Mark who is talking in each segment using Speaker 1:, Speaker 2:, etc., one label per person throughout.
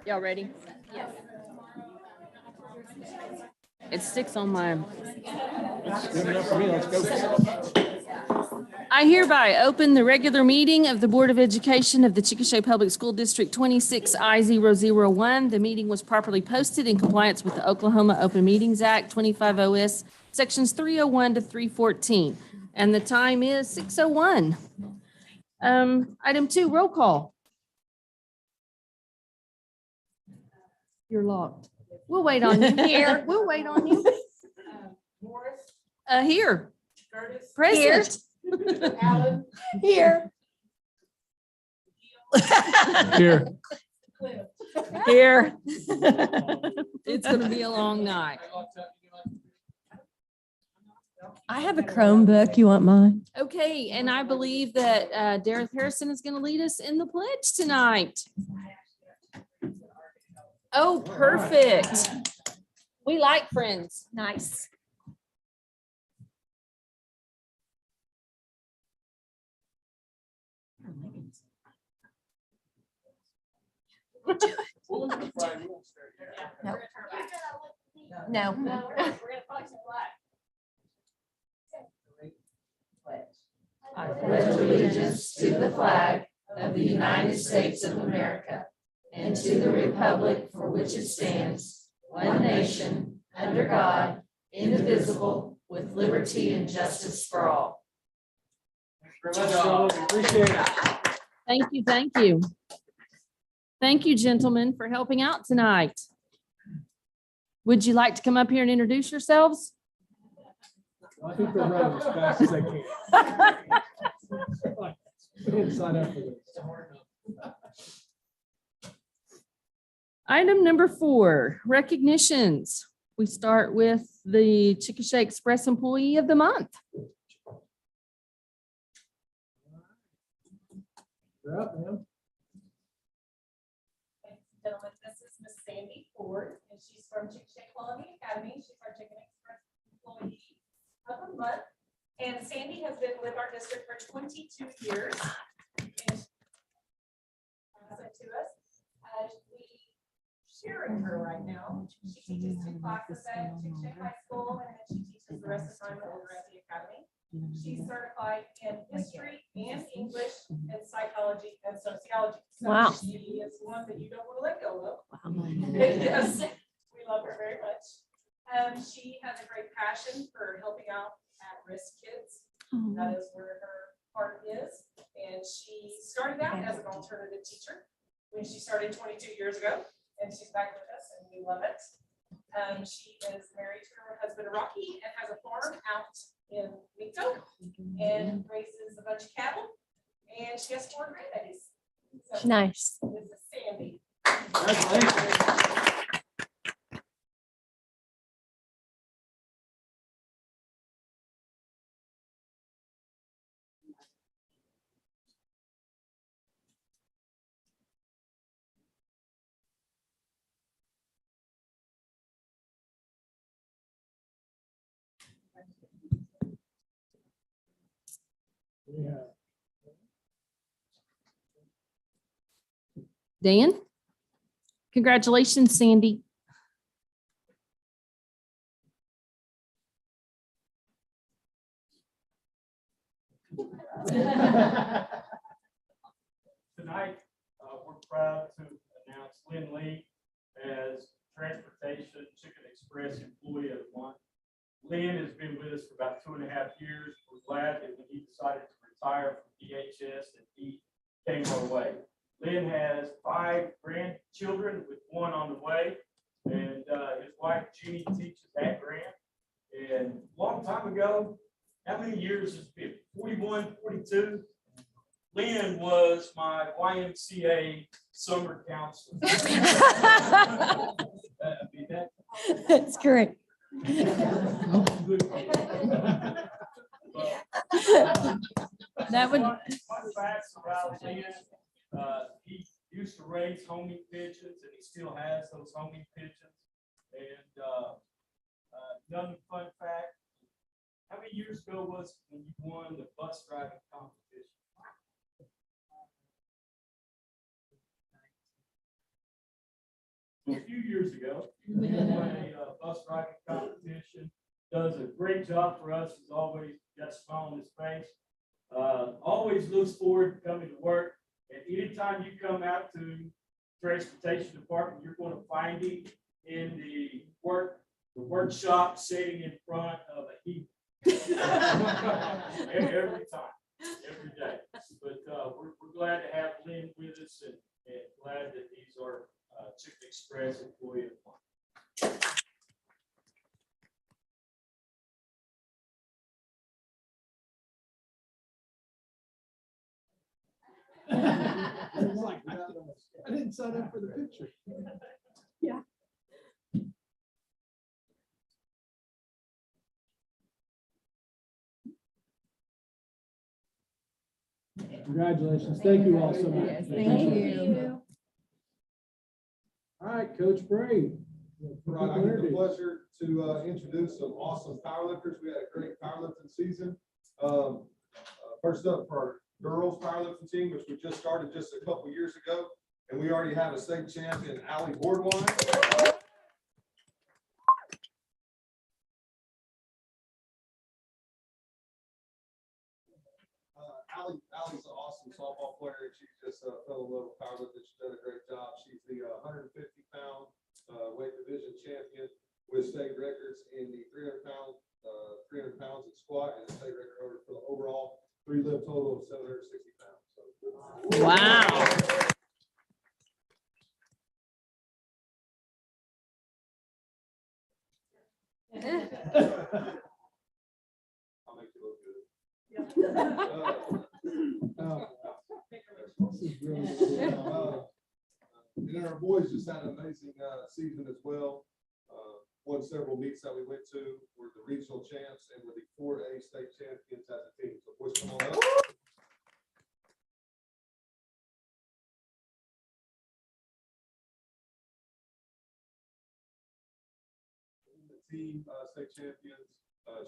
Speaker 1: Y'all ready? It sticks on my.
Speaker 2: Good enough for me. Let's go.
Speaker 1: I hereby open the regular meeting of the Board of Education of the Chickasha Public School District 26I001. The meeting was properly posted in compliance with the Oklahoma Open Meetings Act 25 OS Sections 301 to 314. And the time is 6:01. Item 2, roll call. You're locked. We'll wait on you. Here. We'll wait on you.
Speaker 3: Morris,
Speaker 1: Here.
Speaker 3: Curtis,
Speaker 1: Present.
Speaker 3: Allen,
Speaker 4: Here.
Speaker 2: Here.
Speaker 3: Cliff.
Speaker 1: Here. It's gonna be a long night.
Speaker 4: I have a Chromebook. You want mine?
Speaker 1: Okay, and I believe that Dareth Harrison is gonna lead us in the pledge tonight. Oh, perfect. We like friends.
Speaker 4: Nice. No.
Speaker 5: I pledge allegiance to the flag of the United States of America and to the republic for which it stands, one nation, under God, indivisible, with liberty and justice for all.
Speaker 2: Appreciate it.
Speaker 1: Thank you, thank you. Thank you, gentlemen, for helping out tonight. Would you like to come up here and introduce yourselves?
Speaker 2: I think they're running as fast as they can. Sign up for this.
Speaker 1: Item number 4, recognitions. We start with the Chickasha Express Employee of the Month.
Speaker 2: You're up, man.
Speaker 3: Gentlemen, this is Miss Sandy Ford, and she's from Chickasha Quality Academy. She's our Chicken Express employee of the month. And Sandy has been with our district for 22 years. And to us, we sharing her right now. She teaches 2 classes at Chickasha High School, and then she teaches the rest of the time over at the academy. She's certified in history and English and psychology and sociology. So
Speaker 4: Wow.
Speaker 3: she is one that you don't want to let go of. Yes, we love her very much. She has a great passion for helping out at-risk kids. That is where her heart is. And she started out as an alternative teacher when she started 22 years ago, and she's back with us, and we love it. She is married to her husband Rocky and has a farm out in Mito and raises a bunch of cattle. And she has 4 grandbabies. So
Speaker 4: Nice.
Speaker 3: this is Sandy.
Speaker 2: Congratulations. Yeah.
Speaker 1: Dan? Congratulations, Sandy.
Speaker 6: Tonight, we're proud to announce Lynn Lee as Transportation Chicken Express Employee of the Month. Lynn has been with us for about 2.5 years. We're glad that when he decided to retire from DHS that he came our way. Lynn has 5 grandchildren with 1 on the way, and his wife Jeannie teaches at Grant. And a long time ago, how many years has it been? 41, 42. Lynn was my YMCA summer counselor.
Speaker 4: That's correct.
Speaker 1: That would.
Speaker 6: Fun facts about Lynn. He used to raise homing pigeons, and he still has those homing pigeons. And another fun fact: how many years ago was when you won the bus driving competition? a few years ago. We won a bus riding competition. Does a great job for us. He's always got a smile on his face. Always looks forward to coming to work. And anytime you come out to transportation department, you're going to find him in the workshop sitting in front of a heap. Every time, every day. But we're glad to have Lynn with us and glad that he's our Chicken Express employee of the month.
Speaker 2: I didn't sign up for the picture. Congratulations. Thank you all so much.
Speaker 4: Yes, thank you.
Speaker 2: All right, Coach Brady.
Speaker 7: Right, I get the pleasure to introduce some awesome powerlifters. We had a great powerlifting season. First up for our girls powerlifting team, which we just started just a couple years ago, and we already have a state champion, Allie Boardwine. Allie's an awesome softball player, and she just fell in love with powerlifting. She's done a great job. She's the 150-pound weight division champion with state records in the 300 pounds in squat and a state record for the overall 3 lift total of 760 pounds. So,
Speaker 1: Wow.
Speaker 7: I'll make you look good.
Speaker 2: This is really cool.
Speaker 7: And then our boys just had an amazing season as well. Won several meets that we went to. We're the regional champs and we're the 4A state champions as a team. So boys, come on up. The team state champions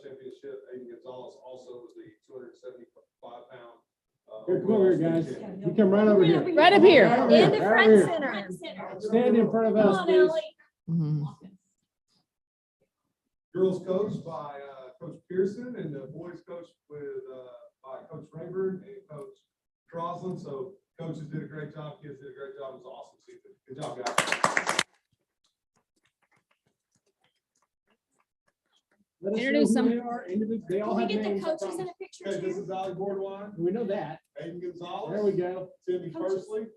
Speaker 7: championship. Aiden Gonzalez also was the 275-pound.
Speaker 2: Here, come over here, guys. You come right over here.
Speaker 1: Right up here.
Speaker 2: Right over
Speaker 4: In the
Speaker 2: right
Speaker 4: front
Speaker 2: over
Speaker 4: center.
Speaker 2: Stand in front of us, please.
Speaker 7: Girls coached by Coach Pearson and the boys coached by Coach Rayburn and Coach Crosland. So coaches did a great job, kids did a great job. It was an awesome season. Good job, guys.
Speaker 2: Let us know
Speaker 1: Introduce
Speaker 2: who
Speaker 1: them.
Speaker 2: they are. They all have names. I promise.
Speaker 4: picture
Speaker 7: Okay, this is Ali Boardwine,
Speaker 2: We know that.
Speaker 7: Aiden Gonzalez.
Speaker 2: There we go.
Speaker 7: Timmy Persley.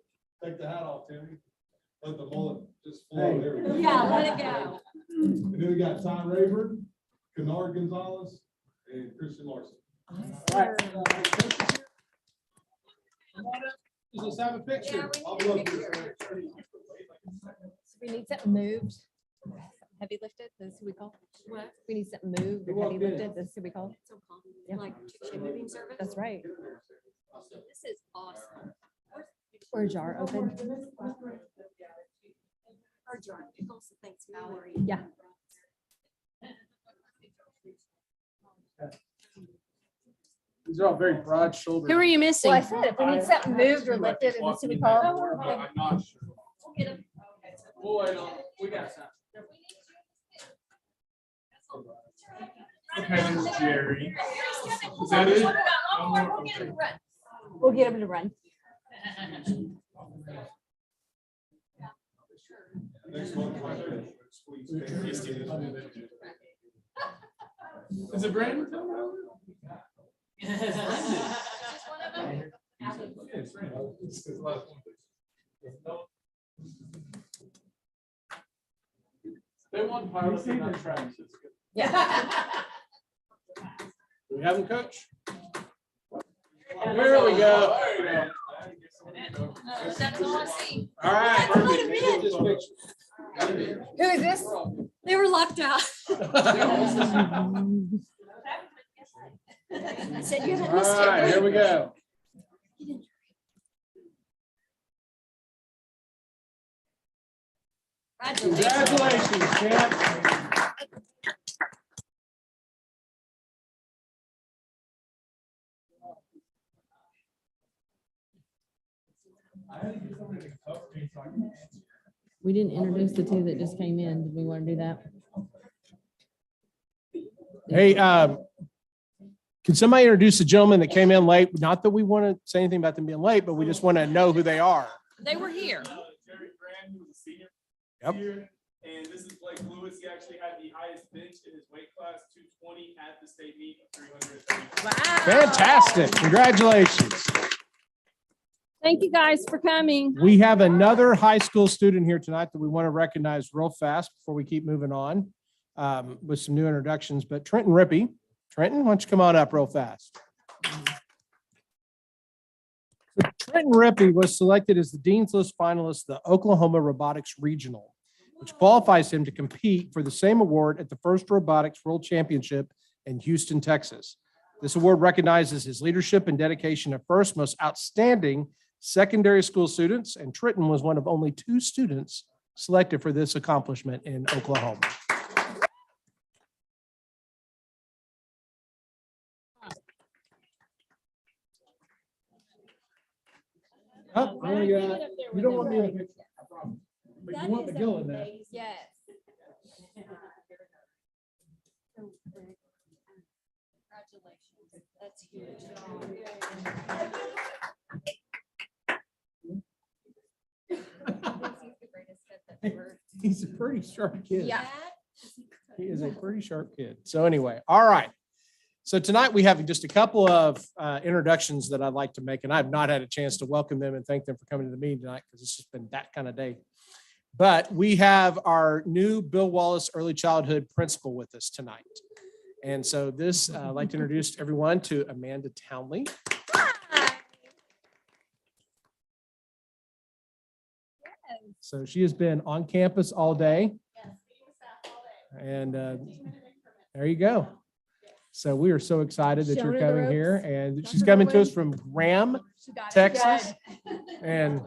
Speaker 7: Take the hat off, Timmy. Let the mullet just flow.
Speaker 2: Hey.
Speaker 7: There we go.
Speaker 4: Yeah, let it go.
Speaker 7: And then we got Ty Rayburn, Kennard Gonzalez, and Christian Larson.
Speaker 2: All right. Come on up. Let's have a picture.
Speaker 7: I'll look here.
Speaker 4: We need something moved. Heavy lifted, that's who we call.
Speaker 5: What?
Speaker 4: We need something moved
Speaker 2: Who
Speaker 4: or heavy
Speaker 2: walked in?
Speaker 4: lifted, that's who we call.
Speaker 5: So common,
Speaker 4: Yeah.
Speaker 5: like Chickasha moving service.
Speaker 4: That's right.
Speaker 5: This is awesome.
Speaker 4: Or a jar open.
Speaker 5: Our jar, it also thanks Valerie.
Speaker 4: Yeah.
Speaker 2: These are all very broad shouldered.
Speaker 1: Who are you missing?
Speaker 4: Well, I said, if we need something moved or lifted, that's who we call.
Speaker 6: I'm not sure.
Speaker 5: We'll get them.
Speaker 6: We'll wait on, we got some. Okay, this is Jerry. Is that it?
Speaker 5: We'll get them run.
Speaker 4: We'll get them to run.
Speaker 7: Next one. Squeeze.
Speaker 6: Is it Brandon?
Speaker 5: Just one of them.
Speaker 6: They won piloting on tracks. It's good.
Speaker 4: Yeah.
Speaker 2: Do we have them, Coach? There we go.
Speaker 5: That's all I see.
Speaker 2: All right.
Speaker 5: Let him
Speaker 2: perfect.
Speaker 5: in.
Speaker 2: This picture.
Speaker 4: Who is this?
Speaker 5: They were locked out. I said, you haven't missed
Speaker 2: All right,
Speaker 5: it.
Speaker 2: here we go. Congratulations, champ.
Speaker 1: We didn't introduce the two that just came in. Did we want to do that?
Speaker 2: Hey, can somebody introduce the gentleman that came in late? Not that we want to say anything about them being late, but we just want to know who they are.
Speaker 1: They were here.
Speaker 8: Jerry Graham, who was a senior
Speaker 2: Yep.
Speaker 8: here, and this is Blake Lewis. He actually had the highest bench in his weight class, 220 at the state meet of 330.
Speaker 1: Wow.
Speaker 2: Fantastic. Congratulations.
Speaker 1: Thank you guys for coming.
Speaker 2: We have another high school student here tonight that we want to recognize real fast before we keep moving on with some new introductions. But Trenton Rippey. Trenton, why don't you come on up real fast? Trenton Rippey was selected as the Dean's List finalist, the Oklahoma Robotics Regional, which qualifies him to compete for the same award at the first Robotics World Championship in Houston, Texas. This award recognizes his leadership and dedication of first most outstanding secondary school students, and Trenton was one of only 2 students selected for this accomplishment in Oklahoma. Oh, I wanna get out. You don't want me in a picture, I promise. But you want McGill in there.
Speaker 4: Yes. Congratulations. That's huge.
Speaker 2: He's a pretty sharp kid.
Speaker 4: Yeah.
Speaker 2: He is a pretty sharp kid. So anyway, all right. So tonight we have just a couple of introductions that I'd like to make, and I've not had a chance to welcome them and thank them for coming to the meeting tonight because it's just been that kind of day. But we have our new Bill Wallace Early Childhood Principal with us tonight. And so this, I'd like to introduce everyone to Amanda Townley. So she has been on campus all day. And there you go. So we are so excited that you're coming here, and she's coming to us from Graham, Texas. And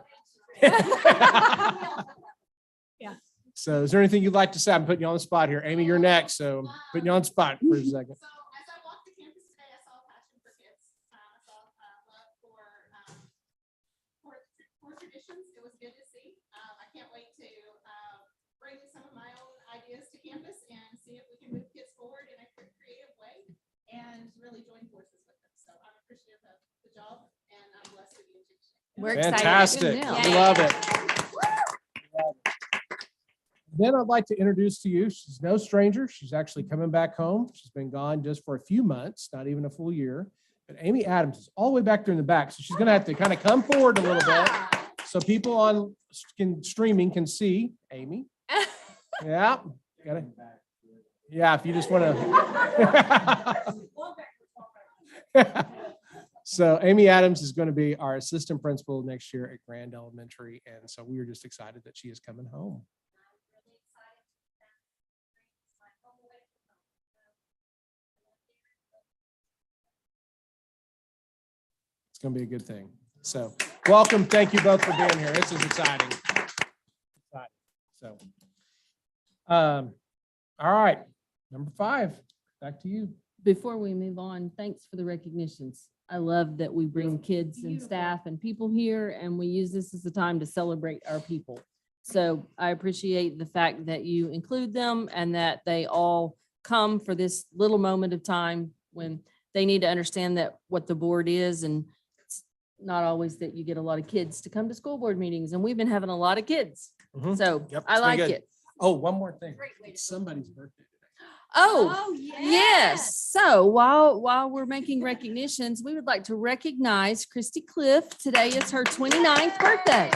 Speaker 4: Yeah.
Speaker 2: So is there anything you'd like to say? I'm putting you on the spot here. Amy, you're next. So I'm putting you on the spot for a second.
Speaker 9: So as I walked the campus today, I saw a passion for kids. I saw love for traditions. It was good to see. I can't wait to bring some of my own ideas to campus and see if we can move kids forward in a creative way and really join forces with them. So I'm appreciative of the job and I'm blessed to be in Chickasha.
Speaker 4: We're excited.
Speaker 2: Fantastic.
Speaker 4: Yeah.
Speaker 2: I love it. Then I'd like to introduce to you, she's no stranger. She's actually coming back home. She's been gone just for a few months, not even a full year. But Amy Adams is all the way back there in the back. So she's going to have to kind of come forward a little bit so people on streaming can see Amy. Yeah. Gotta, yeah, if you just want to. So Amy Adams is going to be our assistant principal next year at Grand Elementary. And so we are just excited that she is coming home. It's going to be a good thing. So welcome. Thank you both for being here. This is exciting. So, all right, number 5, back to you.
Speaker 1: Before we move on, thanks for the recognitions. I love that we bring kids and staff and people here, and we use this as a time to celebrate our people. So I appreciate the fact that you include them and that they all come for this little moment of time when they need to understand that what the board is, and it's not always that you get a lot of kids to come to school board meetings, and we've been having a lot of kids.
Speaker 2: Mhm.
Speaker 1: So
Speaker 2: Yep,
Speaker 1: I
Speaker 2: it's been
Speaker 1: like
Speaker 2: good.
Speaker 1: it.
Speaker 2: Oh, one more thing. It's somebody's birthday today.
Speaker 1: Oh, yes. So while we're making recognitions, we would like to recognize Christy Cliff. Today is her 29th birthday.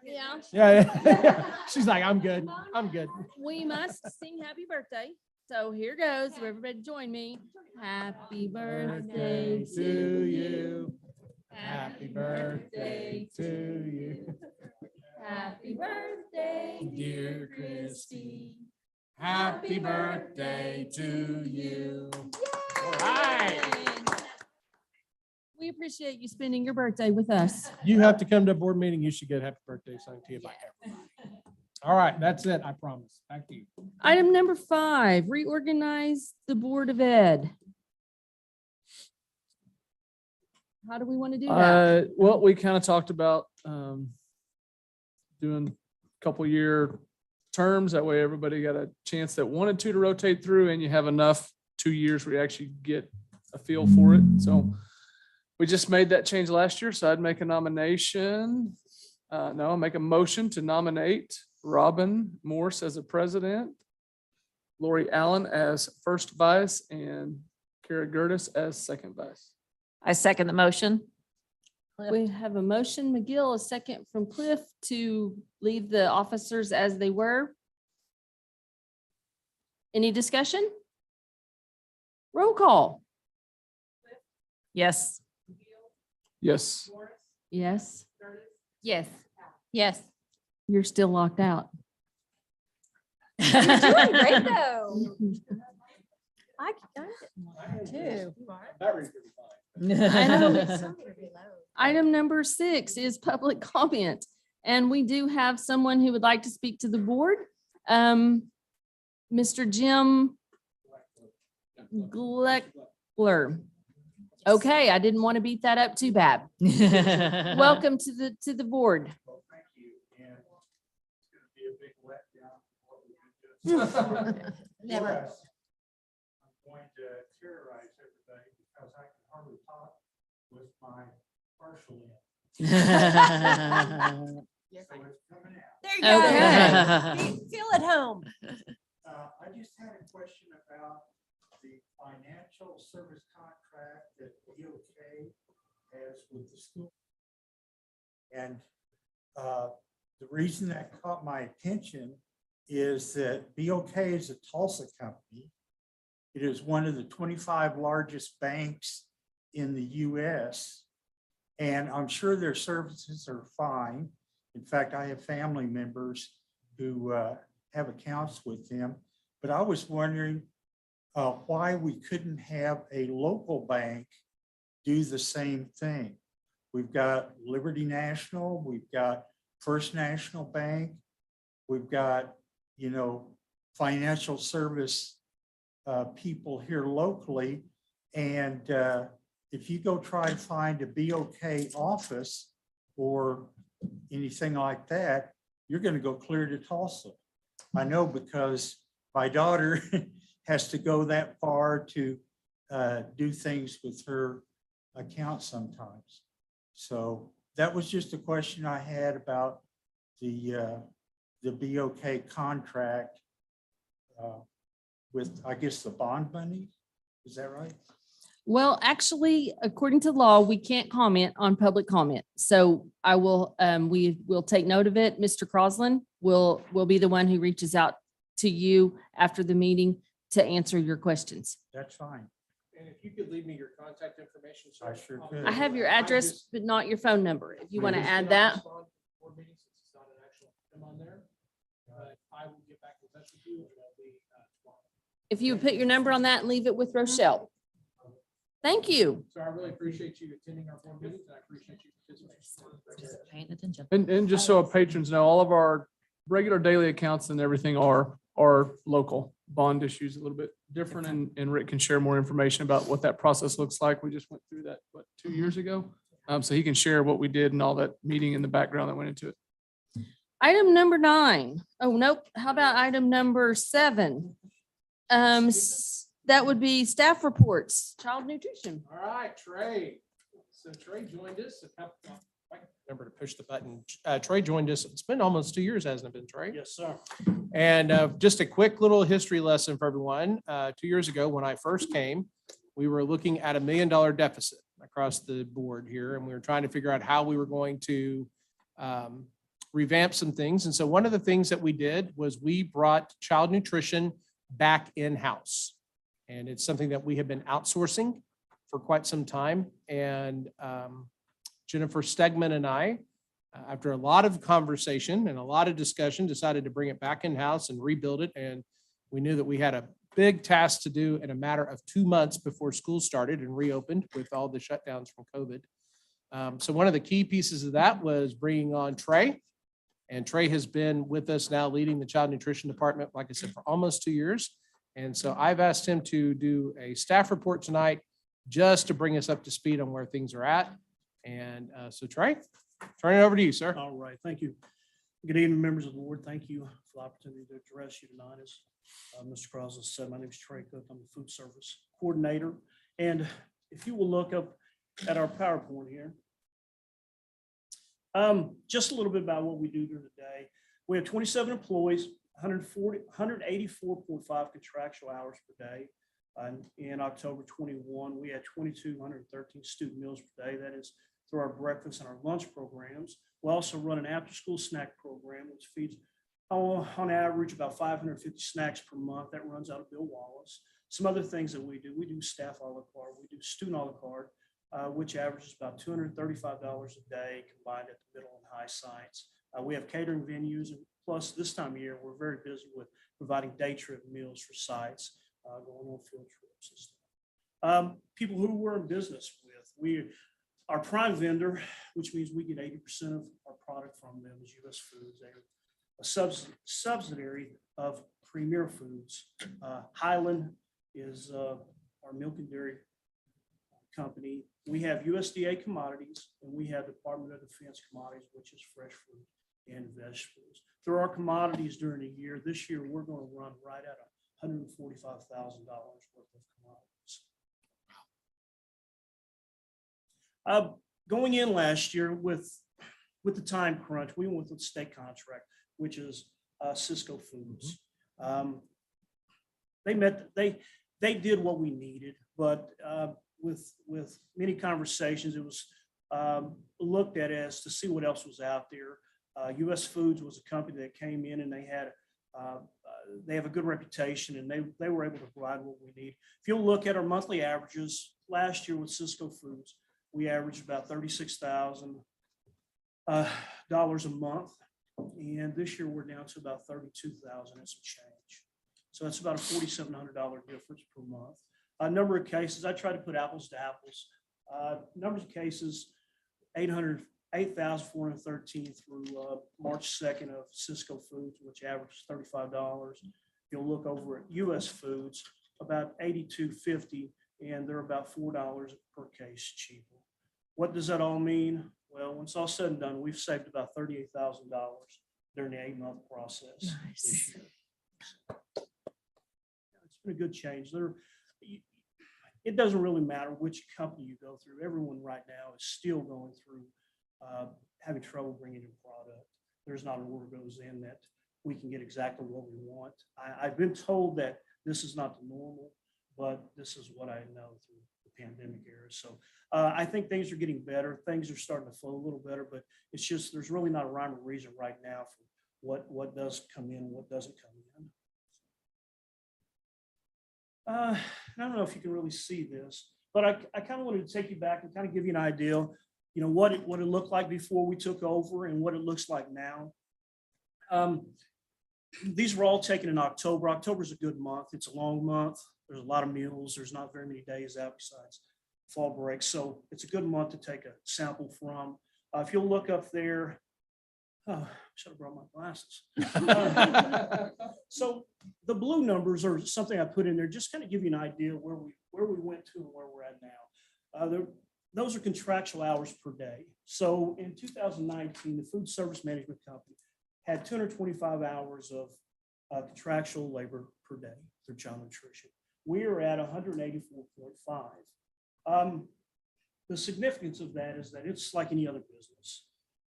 Speaker 1: Yeah,
Speaker 2: Yeah. She's like, I'm good. I'm good.
Speaker 1: we must sing happy birthday. So here goes. Everybody join me. Happy birthday to you.
Speaker 2: Happy birthday to you.
Speaker 1: Happy birthday,
Speaker 2: Dear Christy. Happy birthday to you. All right.
Speaker 1: We appreciate you spending your birthday with us.
Speaker 2: You have to come to a board meeting. You should get happy birthday sung to you by everybody. All right, that's it. I promise. Back to you.
Speaker 1: Item number 5, reorganize the Board of Ed. how do we want to do that?
Speaker 10: Well, we kind of talked about doing a couple year terms. That way everybody got a chance that wanted to rotate through, and you have enough 2 years where you actually get a feel for it. So we just made that change last year. So I'd make a nomination. No, I'll make a motion to nominate Robin Morse as a president, Lori Allen as first vice, and Kara Gertis as second vice.
Speaker 5: I second the motion.
Speaker 1: We have a motion, McGill, a second from Cliff to leave the officers as they were. Any discussion? Roll call.
Speaker 5: Yes.
Speaker 10: Yes.
Speaker 1: Yes,
Speaker 4: Yes. Yes.
Speaker 1: you're still locked out.
Speaker 4: You're doing great though. I did too.
Speaker 2: Battery's gonna be fine.
Speaker 1: Item number 6 is public comment, and we do have someone who would like to speak to the board. Mr. Jim Gleckler. Okay, I didn't want to beat that up too bad. Welcome to the board.
Speaker 6: Well, thank you, and it's gonna be a big letdown. for what we did.
Speaker 4: Never.
Speaker 6: Plus, I'm going to terrorize everybody because I can hardly talk with my partial in. So it's coming out.
Speaker 4: There you
Speaker 1: Okay.
Speaker 4: go. Feel at home.
Speaker 6: I just had a question about the financial service contract that BOK has with the school. And the reason that caught my attention is that BOK is a Tulsa company. It is one of the 25 largest banks in the US. And I'm sure their services are fine. In fact, I have family members who have accounts with them. But I was wondering why we couldn't have a local bank do the same thing. We've got Liberty National, we've got First National Bank, we've got, financial service people here locally. And if you go try to find a BOK office or anything like that, you're going to go clear to Tulsa. I know because my daughter has to go that far to do things with her account sometimes. So that was just a question I had about the BOK contract with, I guess, the bond money. Is that right?
Speaker 1: Well, actually, according to law, we can't comment on public comment. So I will, we will take note of it. Mr. Crosland will be the one who reaches out to you after the meeting to answer your questions.
Speaker 6: That's fine.
Speaker 2: And if you could leave me your contact information. sir,
Speaker 6: I sure
Speaker 2: I'll-
Speaker 6: could.
Speaker 1: I have your
Speaker 2: I
Speaker 1: address,
Speaker 2: just-
Speaker 1: but not your phone number. If you
Speaker 2: I
Speaker 1: want to
Speaker 2: just
Speaker 1: add
Speaker 2: cannot
Speaker 1: that.
Speaker 2: respond to board meetings since it's not an actual item on there. But I will get back in touch with you and it'll be tomorrow.
Speaker 1: If you would put your number on that and leave it with Rochelle. Thank you.
Speaker 2: So I really appreciate you attending our board meetings. And I appreciate you participating.
Speaker 5: Paying attention.
Speaker 10: And just so our patrons know, all of our regular daily accounts and everything are local. Bond issues a little bit different, and Rick can share more information about what that process looks like. We just went through that, 2 years ago? So he can share what we did and all that meeting in the background that went into it.
Speaker 1: Item number 9. Oh, nope. How about item number 7? That would be staff reports, child nutrition.
Speaker 2: All right, Trey. So Trey joined us. Remember to push the button. Trey joined us. It's been almost 2 years, hasn't it been, Trey?
Speaker 6: Yes, sir.
Speaker 2: And just a quick little history lesson for everyone. 2 years ago, when I first came, we were looking at $1 million deficit across the board here, and we were trying to figure out how we were going to revamp some things. And so one of the things that we did was we brought child nutrition back in-house. And it's something that we have been outsourcing for quite some time. And Jennifer Stegman and I, after a lot of conversation and a lot of discussion, decided to bring it back in-house and rebuild it. And we knew that we had a big task to do in a matter of 2 months before school started and reopened with all the shutdowns from COVID. So one of the key pieces of that was bringing on Trey. And Trey has been with us now leading the child nutrition department, like I said, for almost 2 years. And so I've asked him to do a staff report tonight just to bring us up to speed on where things are at. And so Trey, turn it over to you, sir.
Speaker 11: All right, thank you. Good evening, members of the board. Thank you for the opportunity to address you tonight. As Mr. Crosby said, my name is Trey Cook. I'm the food service coordinator. And if you will look up at our PowerPoint here, just a little bit about what we do during the day. We have 27 employees, 184.5 contractual hours per day. In October 21, we had 2,213 student meals per day. That is through our breakfast and our lunch programs. We also run an after-school snack program, which feeds on average about 550 snacks per month. That runs out of Bill Wallace. Some other things that we do staff a la carte, we do student a la carte, which averages about $235 a day combined at the middle and high sites. We have catering venues, and plus this time of year, we're very busy with providing day trip meals for sites, going on field trips and stuff. People who we're in business with, our prime vendor, which means we get 80% of our product from them, is U.S. Foods. They're a subsidiary of Premier Foods. Highland is our milk and dairy company. We have USDA commodities, and we have Department of Defense commodities, which is fresh fruit and vegetables. Through our commodities during the year, this year, we're going to run right at $145,000 worth of commodities. Going in last year with the time crunch, we went with the state contract, which is Cisco Foods. They did what we needed, but with many conversations, it was looked at as to see what else was out there. U.S. Foods was a company that came in and they have a good reputation, and they were able to provide what we need. If you'll look at our monthly averages last year with Cisco Foods, we averaged about $36,000 a month, and this year we're down to about $32,000 and some change. So that's about a $4,700 difference per month. A number of cases, I try to put apples to apples. Numbers of cases, 8,413 through March 2nd of Cisco Foods, which averages $35. You'll look over at U.S. Foods, about $82.50, and they're about $4 per case cheaper. What does that all mean? Well, when it's all said and done, we've saved about $38,000 during the 8-month process this year. It's been a good change. It doesn't really matter which company you go through. Everyone right now is still going through having trouble bringing in product. There's not an order goes in that we can get exactly what we want. I've been told that this is not the normal, but this is what I know through the pandemic era. So I think things are getting better. Things are starting to flow a little better, but it's just, there's really not a rhyme or reason right now for what does come in and what doesn't come in. I don't know if you can really see this, but I kind of wanted to take you back and kind of give you an idea, you know, what it looked like before we took over and what it looks like now. These were all taken in October. October is a good month. It's a long month. There's a lot of meals. There's not very many days out besides fall break. So it's a good month to take a sample from. If you'll look up there, should have brought my glasses. So the blue numbers are something I put in there, just kind of give you an idea where we went to and where we're at now. Those are contractual hours per day. So in 2019, the Food Service Management Company had 225 hours of contractual labor per day through child nutrition. We are at 184.5. The significance of that is that it's like any other business.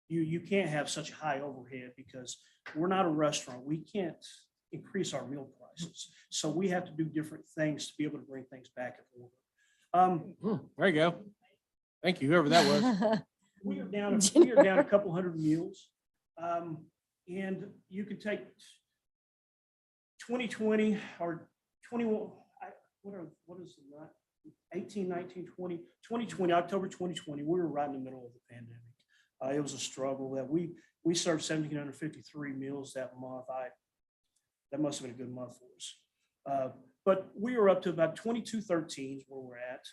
Speaker 11: You can't have such high overhead because we're not a restaurant. We can't increase our meal prices. So we have to do different things to be able to bring things back in order.
Speaker 2: There you go. Thank you, whoever that was.
Speaker 11: We are down a couple hundred meals. And you could take 2020 or 21, what is it? 18, 19, 20, 2020, October 2020, we were right in the middle of the pandemic. It was a struggle that we served 1,753 meals that month. That must have been a good month for us. But we are up to about 2213 where we're at.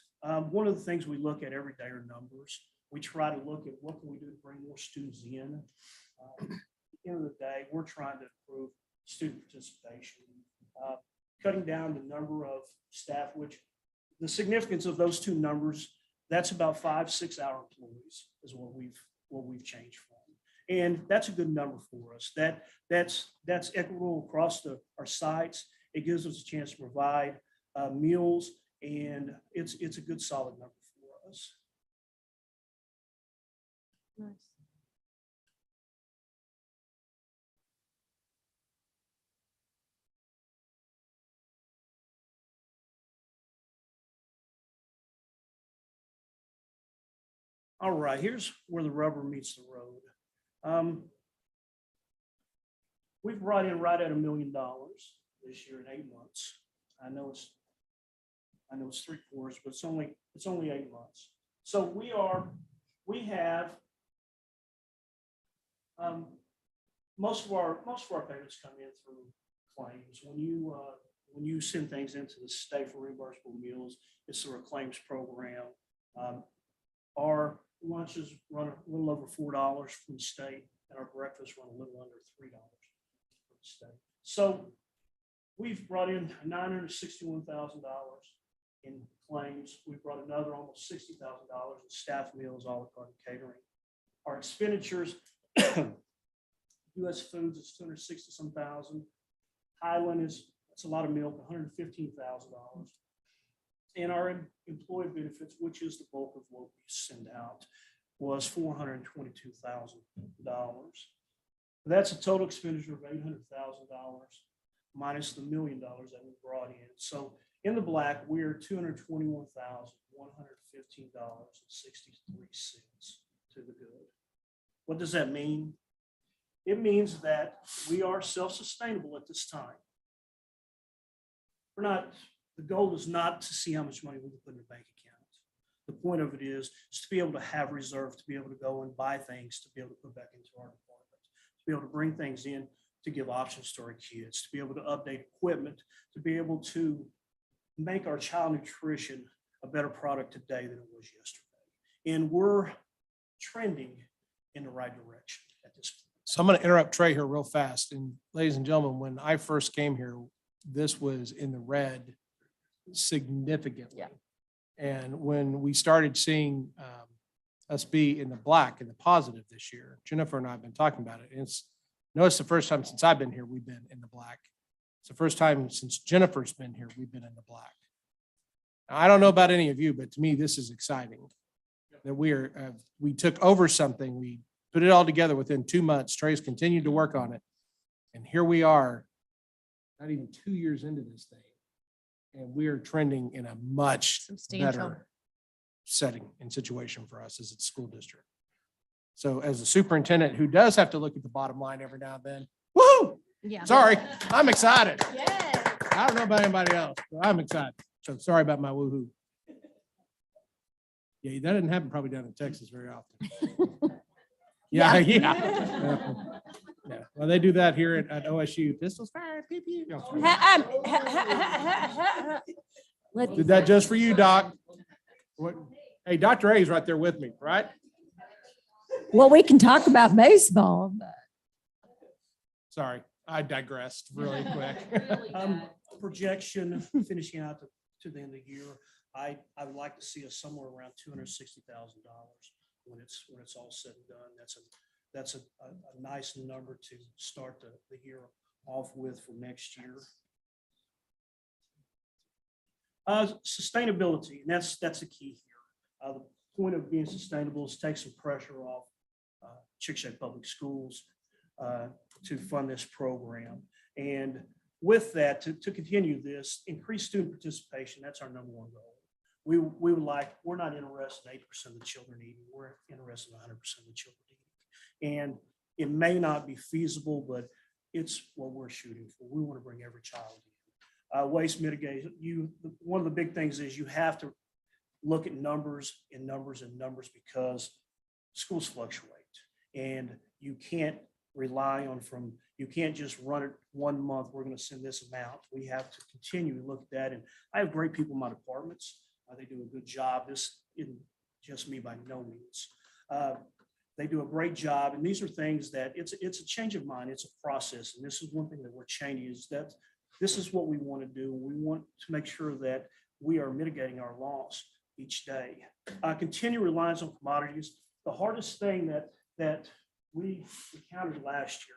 Speaker 11: One of the things we look at every day are numbers. We try to look at what can we do to bring more students in. At the end of the day, we're trying to improve student participation, cutting down the number of staff, which the significance of those two numbers, That's about 5-6 hour employees is what we've changed from. And that's a good number for us. That's equitable across our sites. It gives us a chance to provide meals, and it's a good solid number for us. All right, here's where the rubber meets the road. We've brought in right at $1 million this year in 8 months. I know it's 3 quarters, but it's only 8 months. So we have most of our payments come in through claims. When you send things into the state for reimbursable meals, it's through a claims program. Our lunches run a little over $4 from the state, and our breakfast run a little under $3 from the state. So we've brought in $961,000 in claims. We've brought another almost $60,000 in staff meals, Olive Garden catering. Our expenditures, U.S. Foods is $260-some thousand. Highland that's a lot of milk, $115,000. And our employee benefits, which is the bulk of what we send out, was $422,000. That's a total expenditure of $800,000 minus the $1 million that we brought in. So in the black, we are $221,115.63 to the good. What does that mean? It means that we are self-sustainable at this time. The goal is not to see how much money we can put in the bank account. The point of it is to be able to have reserve, to be able to go and buy things, to be able to put back into our department, to be able to bring things in, to give options to our kids, to be able to update equipment, to be able to make our child nutrition a better product today than it was yesterday. And we're trending in the right direction at this point.
Speaker 2: So I'm going to interrupt Trey here real fast. And ladies and gentlemen, when I first came here, this was in the red significantly.
Speaker 1: Yeah.
Speaker 2: And when we started seeing us be in the black and the positive this year, Jennifer and I have been talking about it. And it's the first time since I've been here, we've been in the black. It's the first time since Jennifer's been here, we've been in the black. Now, I don't know about any of you, but to me, this is exciting that we took over something. We put it all together within 2 months. Trey's continued to work on it. And here we are, not even 2 years into this thing. And we are trending in a much better setting and situation for us as a school district. So as a superintendent who does have to look at the bottom line every now and then, woo!
Speaker 4: Yeah.
Speaker 2: Sorry, I'm excited.
Speaker 4: Yes.
Speaker 2: I don't know about anybody else, but I'm excited. So sorry about my woohoo. Yeah, that didn't happen probably down in Texas very often. Yeah. Yeah. Well, they do that here at OSU. Pistols fired. Pew, pew. No, sorry. Did that just for you, Doc. What? Hey, Dr. A is right there with me, right?
Speaker 5: Well, we can talk about baseball, but.
Speaker 2: Sorry, I digressed really quick.
Speaker 11: Projection finishing out to the end of the year, I would like to see us somewhere around $260,000 when it's all said and done. That's a nice number to start the year off with for next year. Sustainability, and that's the key here. The point of being sustainable is take some pressure off Chickasha Public Schools to fund this program. And with that, to continue this, increase student participation, that's our number one goal. We're not interested in 80% of the children eating, we're interested in 100% of the children eating. And it may not be feasible, but it's what we're shooting for. We want to bring every child in. Waste mitigation, one of the big things is you have to look at numbers because schools fluctuate. And you can't rely on you can't just run it 1 month, we're going to send this amount. We have to continue to look at that. And I have great people in my departments. They do a good job. This isn't just me by no means. They do a great job. And these are things that it's a change of mind. It's a process. And this is one thing that we're changing is that this is what we want to do. We want to make sure that we are mitigating our loss. each day. Continued reliance on commodities. The hardest thing that we encountered last year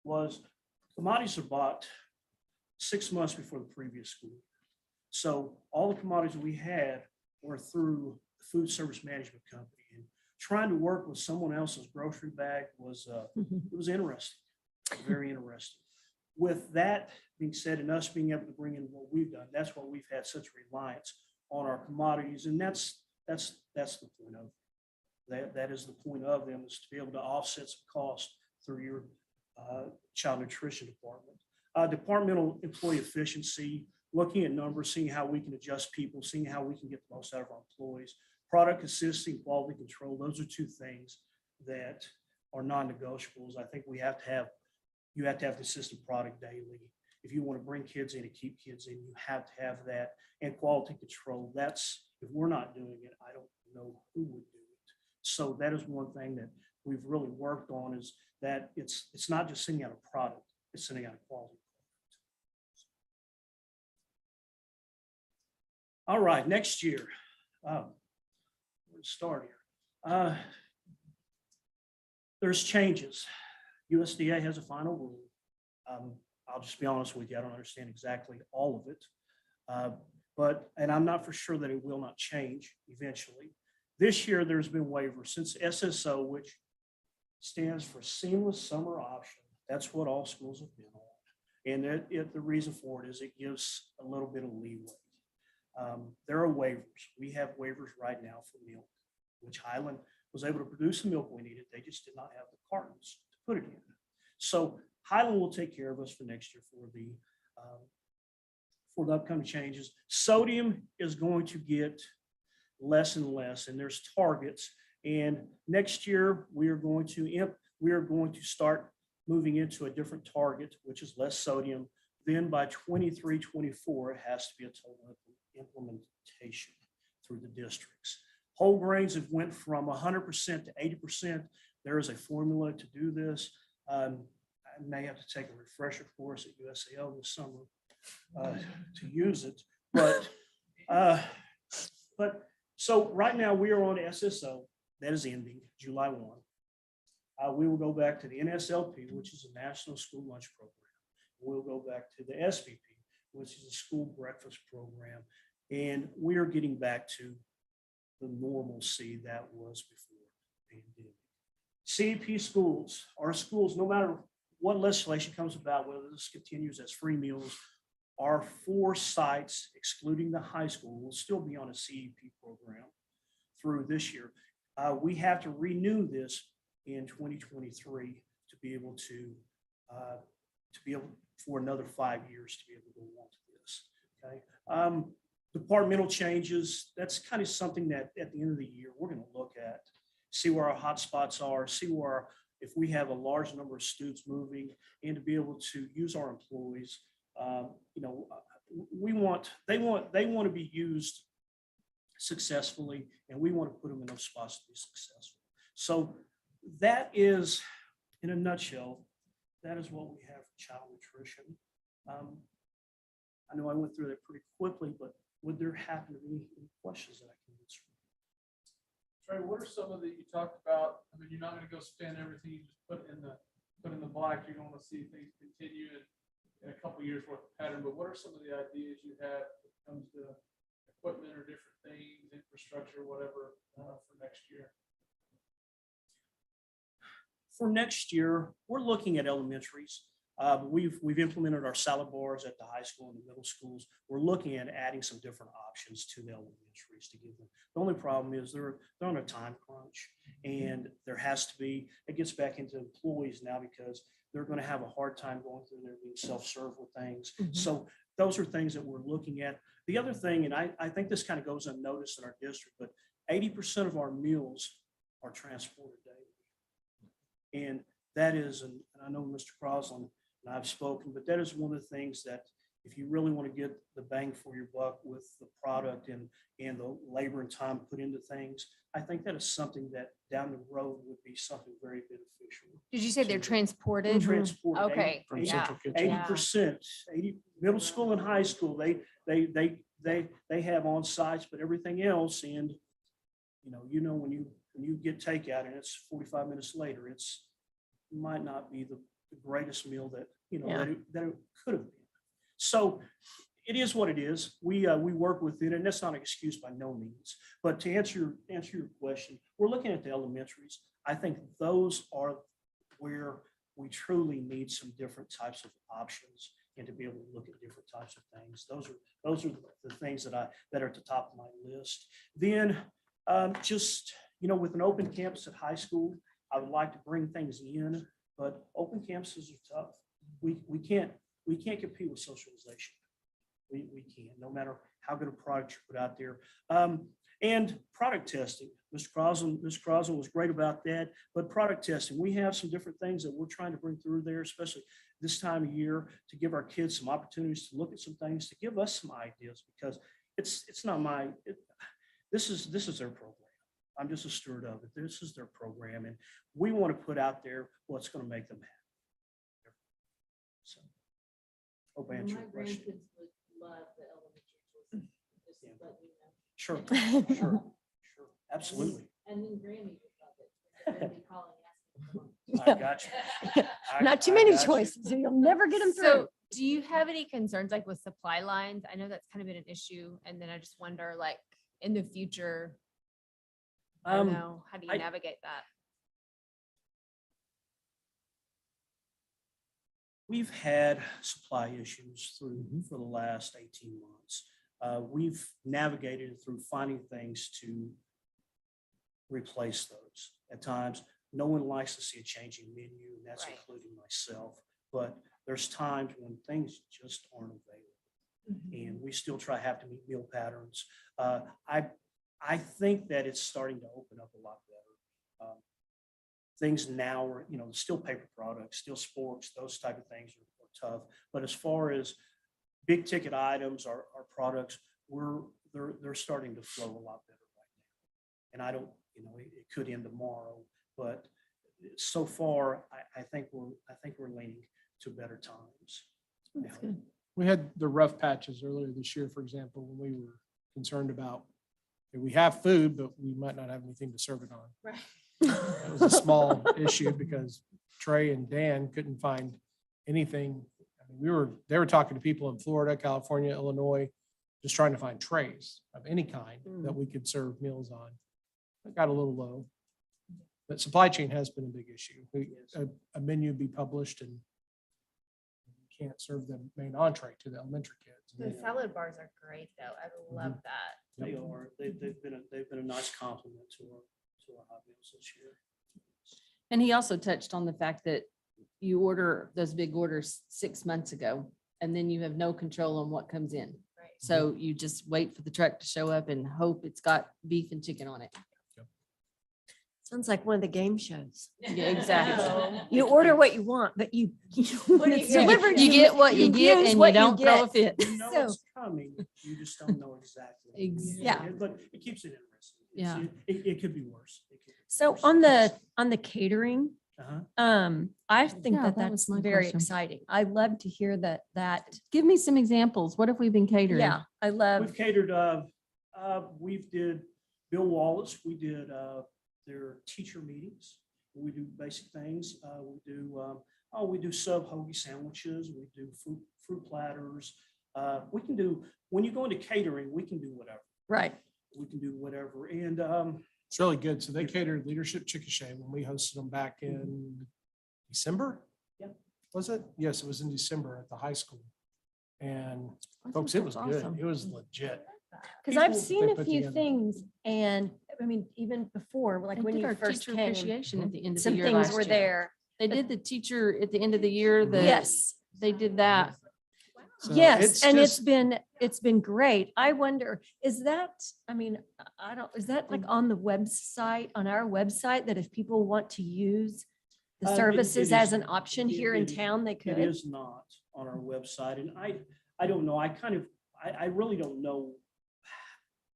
Speaker 11: was commodities are bought 6 months before the previous school year. So all the commodities we had were through the food service management company, and trying to work with someone else's grocery bag was, it was interesting, very interesting. With that being said, and us being able to bring in what we've done, that's why we've had such reliance on our commodities, and that's the point of that. That is the point of them, is to be able to offset some cost through your child nutrition department. Departmental employee efficiency, looking at numbers, seeing how we can adjust people, seeing how we can get the most out of our employees. Product consistency, quality control, those are two things that are non-negotiables. I think you have to have consistent product daily. If you want to bring kids in and keep kids in, you have to have that. And quality control, that's, if we're not doing it, I don't know who would do it. So that is one thing that we've really worked on, is that it's not just sending out a product, it's sending out a quality product. All right, next year. Let's start here. There's changes. USDA has a final rule. I'll just be honest with you, I don't understand exactly all of it. And I'm not for sure that it will not change eventually. This year, there's been waivers since SSO, which stands for Seamless Summer Option. That's what all schools have been on. And the reason for it is it gives a little bit of leeway. There are waivers. We have waivers right now for milk, which Highland was able to produce the milk we needed. They just did not have the cartons to put it in. So Highland will take care of us for next year for the upcoming changes. Sodium is going to get less and less, and there's targets. And next year we are going to start moving into a different target, which is less sodium. Then by 23, 24, it has to be a total implementation through the districts. Whole grains have went from 100% to 80%. There is a formula to do this. I may have to take a refresher course at USAO this summer to use it. But so right now we are on SSO. That is ending July 1. We will go back to the NSLP, which is a National School Lunch Program. We'll go back to the SVP, which is a school breakfast program. And we are getting back to the normalcy that was before the pandemic. CEP schools, our schools, no matter what legislation comes about, whether this continues as free meals, our 4 sites, excluding the high school, will still be on a CEP program through this year. We have to renew this in 2023 to be able for another 5 years to be able to go on to this. Okay. Departmental changes, that's kind of something that at the end of the year, we're going to look at, see where our hot spots are, see where, if we have a large number of students moving, and to be able to use our employees. They want to be used successfully, and we want to put them in those spots to be successful. So that is, in a nutshell, that is what we have for child nutrition. I know I went through that pretty quickly, but would there happen to be any questions that I can answer?
Speaker 10: Trey, what are some of the, you talked about, I mean, you're not going to go spend everything you just put in the black. You're going to see things continue in a couple of years worth of pattern, but what are some of the ideas you have when it comes to equipment or different things, infrastructure, whatever, for next year?
Speaker 11: For next year, we're looking at elementaries. We've implemented our salad bars at the high school and the middle schools. We're looking at adding some different options to the elementaries to give them. The only problem is they're on a time crunch, and there has to be, it gets back into employees now because they're going to have a hard time going through there being self-serve with things. Mm-hmm. So those are things that we're looking at. The other thing, and I think this kind of goes unnoticed in our district, but 80% of our meals are transported daily. And that is, and I know Mr. Crosland and I've spoken, but that is one of the things that if you really want to get the bang for your buck with the product and the labor and time put into things, I think that is something that down the road would be something very beneficial.
Speaker 4: Did you say they're transported?
Speaker 11: Transported.
Speaker 4: Okay.
Speaker 11: 80%, 80 middle school and high school, they they have on sites, but everything else, and when you get takeout and it's 45 minutes later, it's might not be the greatest meal that, that it could have been. So it is what it is. We work within it, and that's not an excuse by no means. But to answer your question, we're looking at the elementaries. I think those are where we truly need some different types of options and to be able to look at different types of things. Those are the things that are at the top of my list. Then just, with an open campus at high school, I would like to bring things in, but open campuses are tough. We can't compete with socialization. We can't, no matter how good a product you put out there. And product testing, Mr. Crosland was great about that, but product testing, we have some different things that we're trying to bring through there, especially this time of year, to give our kids some opportunities to look at some things, to give us some ideas, because it's not this is their program. I'm just a steward of it. This is their program, and we want to put out there what's going to make them happy. So, hope I answered your question.
Speaker 1: Love the elementary choices. Just
Speaker 11: Yeah.
Speaker 1: let you know.
Speaker 11: Sure, sure, absolutely.
Speaker 1: And then Grammy would love it. They'd be calling, asking for
Speaker 11: I got you.
Speaker 4: Not too
Speaker 11: I
Speaker 4: many
Speaker 11: got you.
Speaker 4: choices, and you'll never get them through. So do you have any concerns like with supply lines? I know that's kind of been an issue. And then I just wonder, like, in the future, I don't know, how do you navigate that?
Speaker 11: We've had supply issues for the last 18 months. We've navigated through finding things to replace those. At times, no one likes to see a changing menu, and that's
Speaker 4: Right.
Speaker 11: including myself. But there's times when things just aren't available, and we still have to meet meal patterns. I think that it's starting to open up a lot better. Things now are, still paper products, still sports, those type of things are tough. But as far as big ticket items, our products, they're starting to flow a lot better right now. And I don't, it could end tomorrow, but so far, I think we're leaning to better times.
Speaker 1: That's good.
Speaker 2: We had the rough patches earlier this year, for example, when we were concerned about, we have food, but we might not have anything to serve it on.
Speaker 1: Right.
Speaker 2: That was a small issue because Trey and Dan couldn't find anything. I mean, they were talking to people in Florida, California, Illinois, just trying to find trays of any kind that we could serve meals on. It got a little low. But supply chain has been a big issue. A menu be published and you can't serve the main entree to the elementary kids.
Speaker 4: The salad bars are great, though. I love that.
Speaker 11: They are. They've been a nice compliment to our hot meals this year.
Speaker 1: And he also touched on the fact that you order those big orders 6 months ago, and then you have no control on what comes in.
Speaker 4: Right.
Speaker 1: So you just wait for the truck to show up and hope it's got beef and chicken on it.
Speaker 5: Sounds like one of the game shows.
Speaker 1: Yeah, exactly.
Speaker 5: You order what you want, but when it's
Speaker 4: get?
Speaker 5: delivered,
Speaker 1: You get what you get
Speaker 5: use
Speaker 1: and
Speaker 5: what
Speaker 1: you
Speaker 5: you
Speaker 1: don't throw a
Speaker 5: get.
Speaker 1: fit.
Speaker 11: You know
Speaker 5: So-
Speaker 11: it's coming, you just don't know exactly.
Speaker 1: Yeah.
Speaker 11: But it keeps it interesting.
Speaker 1: Yeah.
Speaker 11: It could be worse. It could be
Speaker 5: So
Speaker 11: worse.
Speaker 5: on the catering,
Speaker 11: Uh-huh.
Speaker 5: I think
Speaker 1: Yeah,
Speaker 5: that
Speaker 1: that was
Speaker 5: that's
Speaker 1: my
Speaker 5: very
Speaker 1: question.
Speaker 5: exciting. I love to hear that.
Speaker 1: Give me some examples. What have we been catering?
Speaker 5: Yeah, I love,
Speaker 11: We've catered, we did Bill Wallace, we did their teacher meetings. We do basic things. We do sub hoagie sandwiches. We do fruit platters. We can do, when you go into catering, we can do whatever.
Speaker 5: right.
Speaker 11: We can do whatever. And
Speaker 2: It's really good. So they catered Leadership Chickasha when we hosted them back in December.
Speaker 11: Yeah.
Speaker 2: Was it? Yes, it was in December at the high school. And folks, it was good. It was legit.
Speaker 5: Because I've
Speaker 11: People-
Speaker 5: seen
Speaker 2: they
Speaker 5: a
Speaker 2: put
Speaker 5: few
Speaker 2: together.
Speaker 5: things and, I mean, even before, like
Speaker 1: They
Speaker 5: when
Speaker 1: did
Speaker 5: you
Speaker 1: our
Speaker 5: first
Speaker 1: teacher
Speaker 5: came,
Speaker 1: appreciation at the end of the
Speaker 5: some
Speaker 1: year
Speaker 5: things
Speaker 1: last
Speaker 5: were
Speaker 1: year.
Speaker 5: there.
Speaker 1: They did the teacher at the end of the year.
Speaker 5: Yes.
Speaker 1: They did that.
Speaker 2: So
Speaker 5: Yes, and
Speaker 2: just-
Speaker 5: it's been great. I wonder, is that, I mean, I don't, is that like on the website, on our website, that if people want to use the
Speaker 11: It
Speaker 5: services
Speaker 11: is-
Speaker 5: as an option here in
Speaker 11: it-
Speaker 5: town, they
Speaker 11: it
Speaker 5: could?
Speaker 11: is not on our website. And I don't know. I really don't know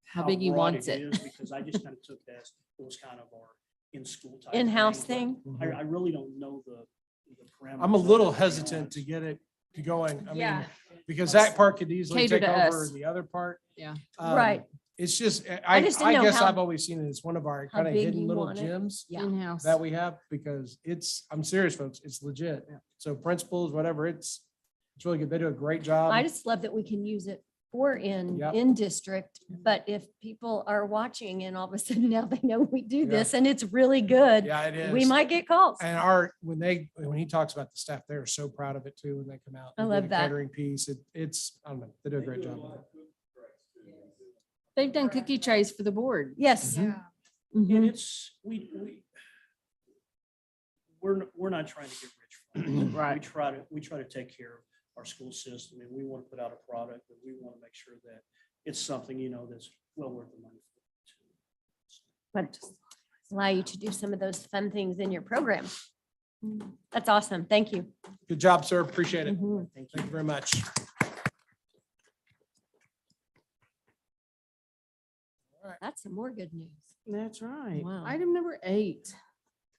Speaker 1: How big he
Speaker 11: broad
Speaker 1: wants it.
Speaker 11: is, because I just kind of took it as it was kind of our in-school type.
Speaker 5: In-house
Speaker 11: thing.
Speaker 5: thing?
Speaker 11: But I really don't know the parameters.
Speaker 2: I'm a
Speaker 11: of
Speaker 2: little
Speaker 11: it, to be
Speaker 2: hesitant
Speaker 11: honest.
Speaker 2: to get it going. I mean,
Speaker 4: Yeah.
Speaker 2: because that part could easily
Speaker 1: Cater
Speaker 2: take
Speaker 1: to
Speaker 2: over
Speaker 1: us.
Speaker 2: the other part.
Speaker 1: Yeah.
Speaker 12: Right.
Speaker 2: It's just,
Speaker 12: I
Speaker 2: I
Speaker 12: just didn't know
Speaker 2: guess
Speaker 12: how-
Speaker 2: I've always seen it as one of our
Speaker 12: how
Speaker 2: kind of
Speaker 12: big
Speaker 2: hidden
Speaker 12: you
Speaker 2: little
Speaker 12: want it.
Speaker 2: gems
Speaker 12: Yeah.
Speaker 1: In-house.
Speaker 2: that we have, because I'm serious, folks, it's legit. So principals, whatever, it's really good. They do a great job.
Speaker 12: I just love that we can use it for
Speaker 2: Yep.
Speaker 12: in district, but if people are watching and all of a sudden now they know we do
Speaker 2: Yeah.
Speaker 12: this and it's really good,
Speaker 2: Yeah, it is.
Speaker 12: we might get calls.
Speaker 2: And when he talks about the staff, they're so proud of it too, when they come out.
Speaker 12: I
Speaker 2: and do
Speaker 12: love
Speaker 2: the
Speaker 12: that.
Speaker 2: Catering piece, I don't know, they do a great job with it.
Speaker 1: They've done cookie trays for the board.
Speaker 12: Yes.
Speaker 11: And
Speaker 1: Mhm.
Speaker 11: it's, we're not trying to get rich from it.
Speaker 1: Right.
Speaker 11: We try to take care of our school system, and we want to put out a product, but we want to make sure that it's something, that's well worth the money.
Speaker 12: But allow you to do some of those fun things in your program. That's awesome. Thank you.
Speaker 2: Good job, sir. Appreciate it.
Speaker 1: Mhm.
Speaker 2: Thank you very much.
Speaker 12: That's some more good news.
Speaker 1: That's right.
Speaker 12: Wow.
Speaker 1: Item number 8,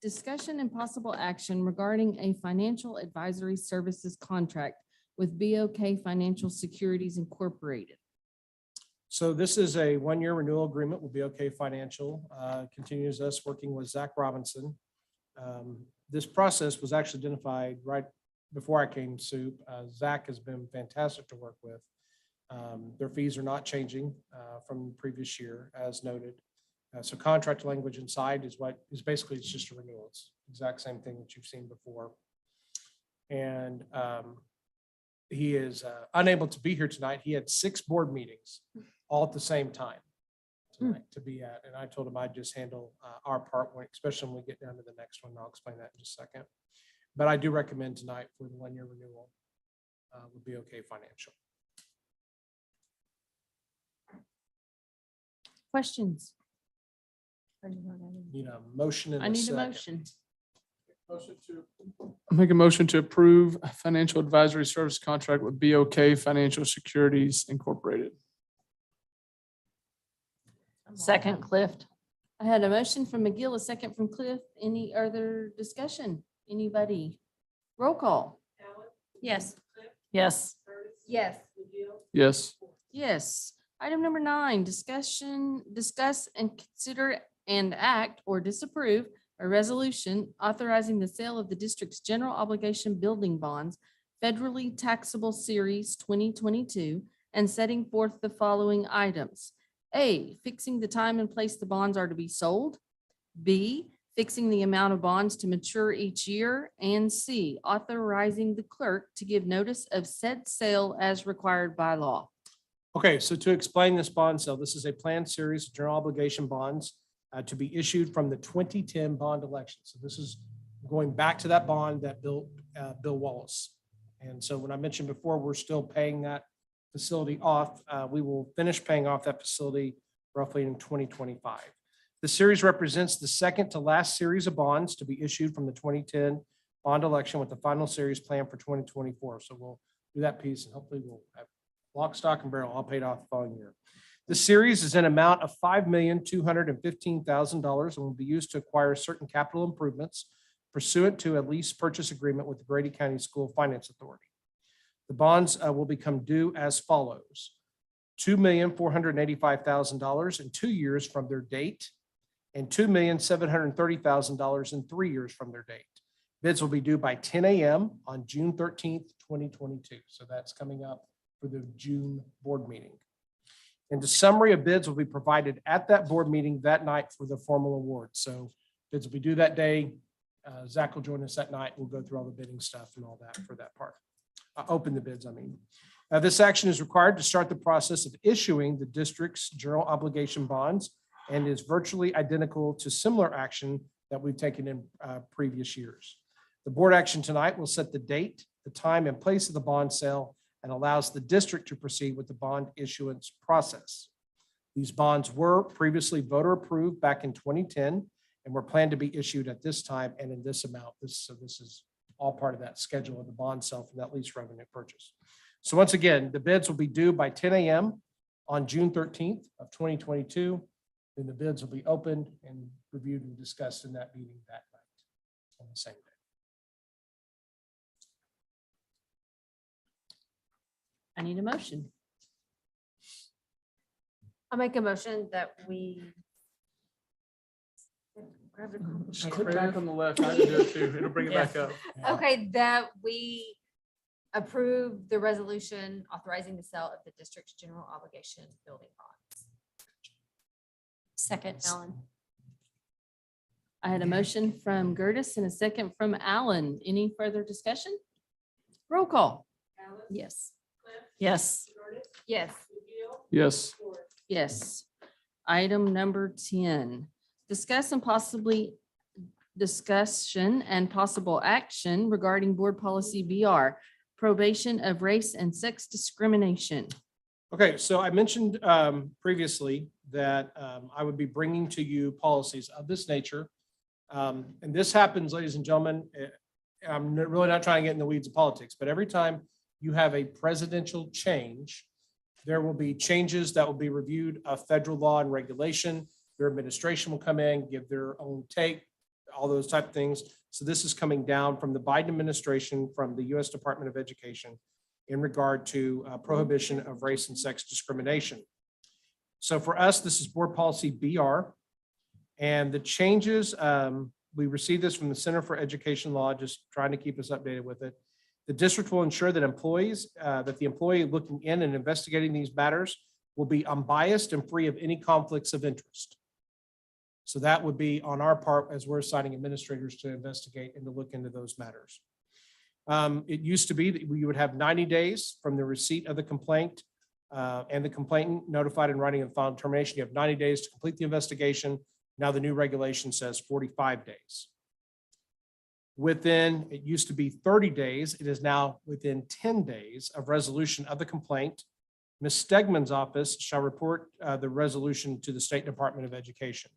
Speaker 1: discussion and possible action regarding a financial advisory services contract with BOK Financial Securities Incorporated.
Speaker 2: So this is a one-year renewal agreement with BOK Financial, continues us working with Zach Robinson. This process was actually identified right before I came to SOUP. Zach has been fantastic to work with. Their fees are not changing from the previous year, as noted. So contract language inside is basically, it's just a renewal. It's the exact same thing that you've seen before. And he is unable to be here tonight. He had 6 board meetings all at the same time tonight to be at. And I told him I'd just handle our part, especially when we get down to the next one. I'll explain that in just a second. But I do recommend tonight for the one-year renewal with BOK Financial.
Speaker 1: Questions?
Speaker 2: Need a motion in
Speaker 1: I
Speaker 2: a
Speaker 1: need a
Speaker 2: second.
Speaker 1: motion.
Speaker 10: Make a motion to approve a financial advisory service contract with BOK Financial Securities Incorporated.
Speaker 1: Second, Clift. I had a motion from McGill, a second from Cliff. Any other discussion? Anybody? Roll call.
Speaker 12: Yes.
Speaker 1: Yes.
Speaker 4: Yes.
Speaker 10: Yes.
Speaker 1: Yes. Item number 9, discuss and consider and act or disapprove a resolution authorizing the sale of the district's general obligation building bonds, federally taxable series 2022, and setting forth the following items. A, fixing the time and place the bonds are to be sold. B, fixing the amount of bonds to mature each year. And C, authorizing the clerk to give notice of said sale as required by law.
Speaker 2: Okay, so to explain this bond sale, this is a planned series of general obligation bonds to be issued from the 2010 bond election. So this is going back to that bond that built Bill Wallace. And so when I mentioned before, we're still paying that facility off. We will finish paying off that facility roughly in 2025. The series represents the second to last series of bonds to be issued from the 2010 bond election, with the final series planned for 2024. So we'll do that piece and hopefully we'll have lock, stock, and barrel all paid off the following year. The series is an amount of $5,215,000 and will be used to acquire certain capital improvements pursuant to a lease purchase agreement with the Grady County School Finance Authority. The bonds will become due as follows: $2,485,000 in 2 years from their date, and $2,730,000 in 3 years from their date. Bids will be due by 10 a.m. on June 13th, 2022. So that's coming up for the June board meeting. And the summary of bids will be provided at that board meeting that night for the formal award. So bids will be due that day. Zach will join us that night. We'll go through all the bidding stuff and all that for that part. Open the bids, I mean. This action is required to start the process of issuing the district's general obligation bonds and is virtually identical to similar action that we've taken in previous years. The board action tonight will set the date, the time, and place of the bond sale, and allows the district to proceed with the bond issuance process. These bonds were previously voter approved back in 2010 and were planned to be issued at this time and in this amount. So this is all part of that schedule of the bond sale from that lease revenue purchase. So once again, the bids will be due by 10 a.m. on June 13th of 2022. Then the bids will be opened and reviewed and discussed in that meeting that night on the same day.
Speaker 1: I need a motion.
Speaker 4: I'll make a motion that we.
Speaker 10: Just click back on the left. I can do it too. It'll bring it back up.
Speaker 4: Okay, that we approve the resolution authorizing the sale of the district's general obligation building bonds.
Speaker 12: Second, Alan.
Speaker 1: I had a motion from Gertis and a second from Allen. Any further discussion? Roll call.
Speaker 12: Yes.
Speaker 1: Yes.
Speaker 4: Yes.
Speaker 10: Yes.
Speaker 1: Yes. Item number 10, discussion and possible action regarding board policy BR, probation of race and sex discrimination.
Speaker 2: Okay, so I mentioned previously that I would be bringing to you policies of this nature. And this happens, ladies and gentlemen, I'm really not trying to get in the weeds of politics, but every time you have a presidential change, there will be changes that will be reviewed of federal law and regulation. Your administration will come in, give their own take, all those type of things. So this is coming down from the Biden administration, from the U.S. Department of Education in regard to prohibition of race and sex discrimination. So for us, this is board policy BR. And the changes, we received this from the Center for Education Law, just trying to keep us updated with it. The district will ensure that that the employee looking in and investigating these matters will be unbiased and free of any conflicts of interest. So that would be on our part as we're assigning administrators to investigate and to look into those matters. It used to be that you would have 90 days from the receipt of the complaint and the complainant notified in writing of final termination. You have 90 days to complete the investigation. Now the new regulation says 45 days. It used to be 30 days. It is now within 10 days of resolution of the complaint. Ms. Stegman's office shall report the resolution to the State Department of Education.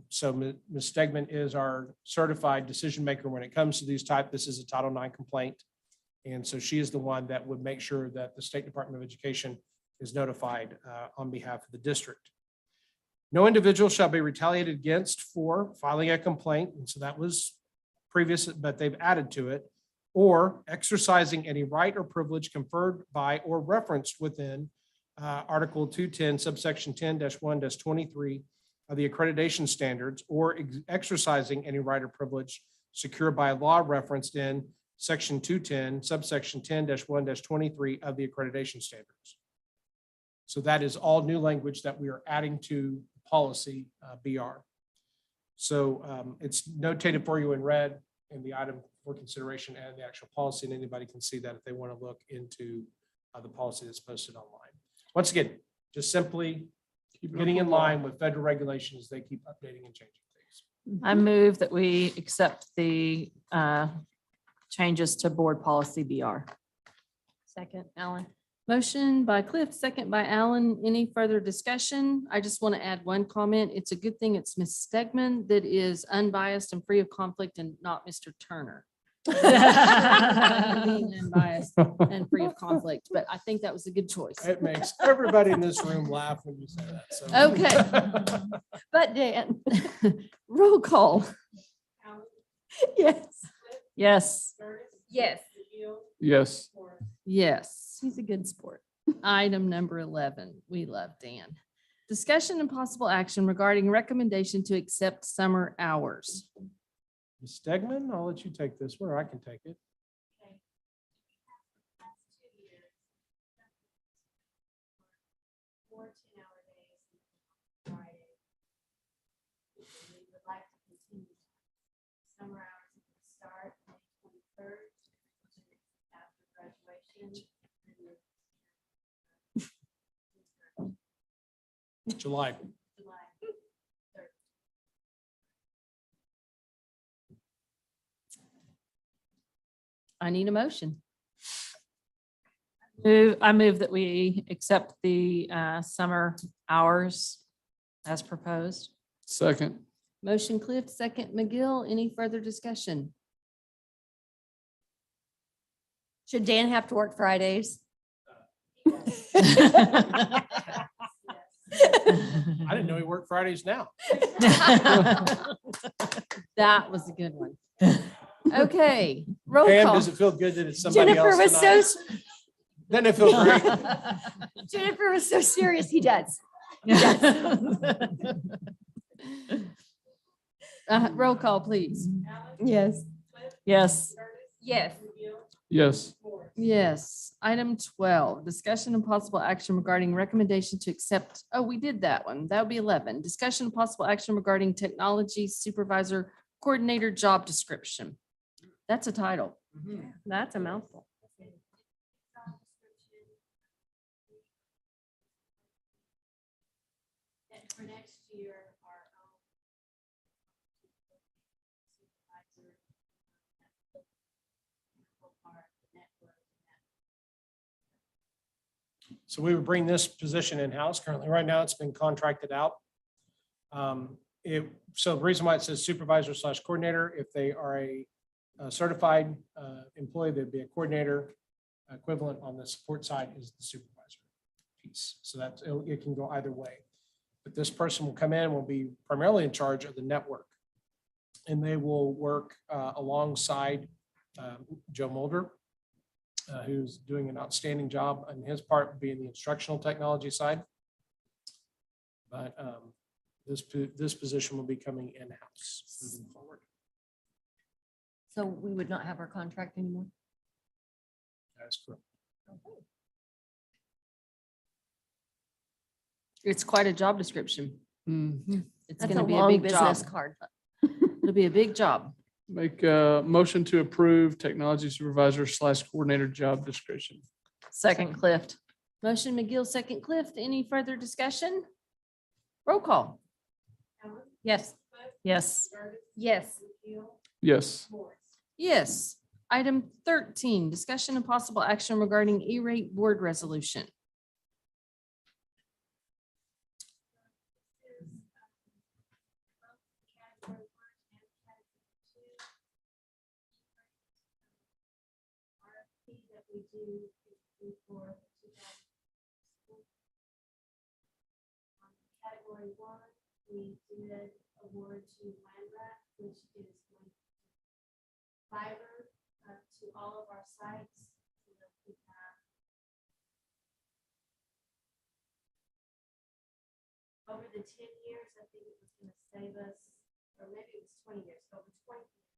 Speaker 2: So Ms. Stegman is our certified decision maker when it comes to these type. This is a Title IX complaint. And so she is the one that would make sure that the State Department of Education is notified on behalf of the district. No individual shall be retaliated against for filing a complaint. And so that was previous, but they've added to it, or exercising any right or privilege conferred by or referenced within Article 210, subsection 10-1-23 of the accreditation standards, or exercising any right or privilege secured by a law referenced in Section 210, subsection 10-1-23 of the accreditation standards. So that is all new language that we are adding to policy BR. So it's notated for you in red in the item for consideration and the actual policy, and anybody can see that if they want to look into the policy that's posted online. Once again, just simply getting in line with federal regulations. They keep updating and changing things.
Speaker 5: I move that we accept the changes to board policy BR.
Speaker 12: Second, Alan.
Speaker 1: Motion by Cliff, second by Allen. Any further discussion? I just want to add one comment. It's a good thing it's Ms. Stegman that is unbiased and free of conflict and not Mr. Turner. Being unbiased and free of conflict, but I think that was a good choice.
Speaker 2: It makes everybody in this room laugh when you say that. So.
Speaker 1: Okay.
Speaker 12: But Dan.
Speaker 1: Roll call.
Speaker 12: Yes.
Speaker 5: Yes.
Speaker 4: Yes.
Speaker 10: Yes.
Speaker 1: Yes.
Speaker 12: He's a good sport.
Speaker 1: Item number 11. We love Dan. Discussion and possible action regarding recommendation to accept summer hours.
Speaker 2: Ms. Stegman, I'll let you take this one, or I can take it.
Speaker 9: Summer hours start May 23rd after graduation.
Speaker 2: July.
Speaker 1: I need a motion.
Speaker 5: I move that we accept the summer hours as proposed.
Speaker 10: Second.
Speaker 1: Motion Cliff, second McGill. Any further discussion?
Speaker 12: Should Dan have to work Fridays?
Speaker 2: I didn't know he worked Fridays now.
Speaker 1: That was a good one. Okay, roll
Speaker 2: Pam,
Speaker 1: call.
Speaker 2: does it feel good that it's somebody
Speaker 12: Jennifer
Speaker 2: else
Speaker 12: was
Speaker 2: tonight?
Speaker 12: so,
Speaker 2: Then it feels great.
Speaker 12: Jennifer was so serious. He does.
Speaker 1: Roll call, please.
Speaker 12: Yes.
Speaker 1: Yes.
Speaker 4: Yes.
Speaker 10: Yes.
Speaker 1: Yes. Item 12, discussion and possible action regarding recommendation to accept, oh, we did that one. That would be 11. Discussion and possible action regarding technology supervisor coordinator job description. That's a title.
Speaker 12: That's a mouthful.
Speaker 5: And for next year, our supervisor, network.
Speaker 2: So we would bring this position in-house. Currently, right now, it's been contracted out. So the reason why it says supervisor / coordinator, if they are a certified employee, they'd be a coordinator. Equivalent on the support side is the supervisor piece. So that it can go either way. But this person will come in, will be primarily in charge of the network. And they will work alongside Joe Mulder, who's doing an outstanding job on his part, being the instructional technology side. But this position will be coming in-house moving forward.
Speaker 12: So we would not have our contract anymore?
Speaker 2: That's correct.
Speaker 1: It's quite a job description.
Speaker 10: Mhm.
Speaker 1: It's
Speaker 12: That's
Speaker 1: going
Speaker 12: a
Speaker 1: to be a
Speaker 12: long
Speaker 1: big job.
Speaker 12: business card.
Speaker 1: It'll be a big job.
Speaker 10: Make a motion to approve technology supervisor / coordinator job description.
Speaker 1: Second Clift. Motion McGill, second Clift. Any further discussion? Roll call.
Speaker 12: Yes.
Speaker 1: Yes.
Speaker 4: Yes.
Speaker 10: Yes.
Speaker 1: Yes. Item 13, discussion and possible action regarding E-rate board resolution.
Speaker 5: That we do for category 1, we did award to Landrat, which is going fiber to all of our sites. So that we have over the 10 years, I think it was going to save us, or maybe it was 20 years, over 20 years.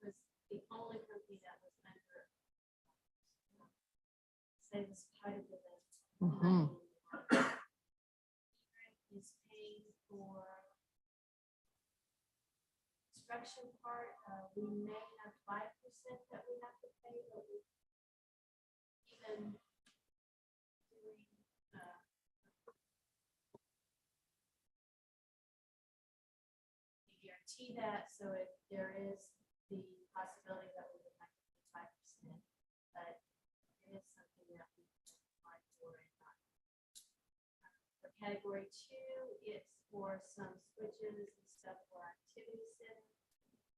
Speaker 5: It was the only company that was under save us quite a bit of money. Is paying for construction part. We may have 5% that we have to pay, but we even doing guarantee that, so if there is the possibility that we would have to pay 5%, but it is something that we can apply for. For category 2, it's for some switches and stuff for our activity center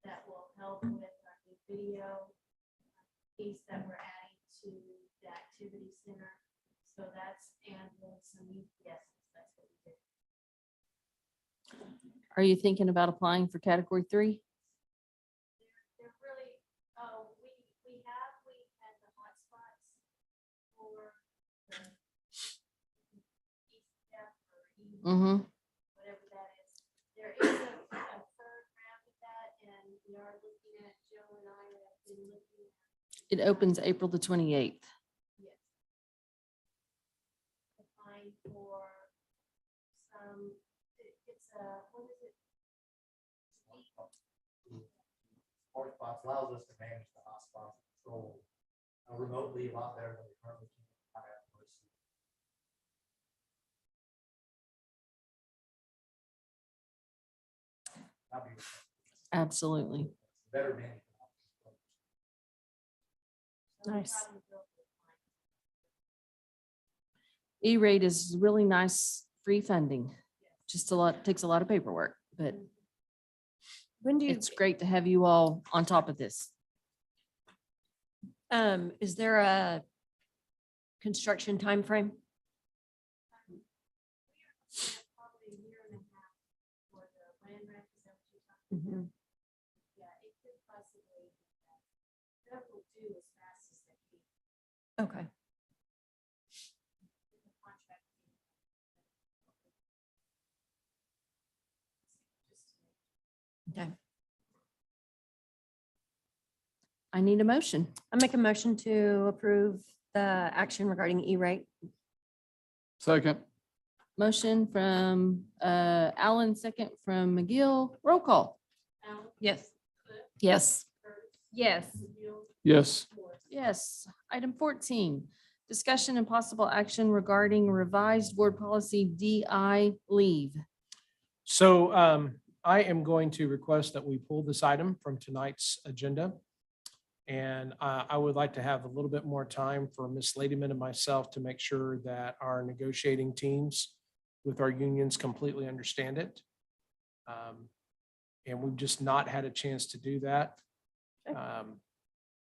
Speaker 5: that will help with our new video piece that we're adding to the activity center. So that's, and then some UPSs, that's what we did.
Speaker 1: Are you thinking about applying for category 3?
Speaker 5: They're really, we had the hotspots for the ECF or
Speaker 1: Mm-hmm.
Speaker 5: whatever that is. There is a third round of that, and we are looking at, Joe and I have been looking at.
Speaker 1: It opens April the 28th.
Speaker 5: Yes. Applying for some, it's a, what is it?
Speaker 13: Hotspots allows us to manage the hotspots control remotely a lot better than we currently can.
Speaker 1: Absolutely.
Speaker 13: Better managed.
Speaker 12: Nice.
Speaker 1: E-rate is really nice, free funding. Just takes a lot of paperwork, but
Speaker 12: When do you,
Speaker 1: it's great to have you all on top of this.
Speaker 12: is there a construction timeframe?
Speaker 5: Probably a year and a half for the land rec, is that what you're talking about? Yeah, it could possibly, that will do as fast as they can.
Speaker 12: Okay. Okay.
Speaker 1: I need a motion.
Speaker 12: I make a motion to approve the action regarding E-rate.
Speaker 10: Second.
Speaker 1: Motion from Allen, second from McGill. Roll call.
Speaker 12: Yes.
Speaker 1: Yes.
Speaker 4: Yes.
Speaker 10: Yes.
Speaker 1: Yes. Item 14, discussion and possible action regarding revised board policy DI leave.
Speaker 2: So I am going to request that we pull this item from tonight's agenda. And I would like to have a little bit more time for Ms. Ladyman and myself to make sure that our negotiating teams with our unions completely understand it. And we've just not had a chance to do that.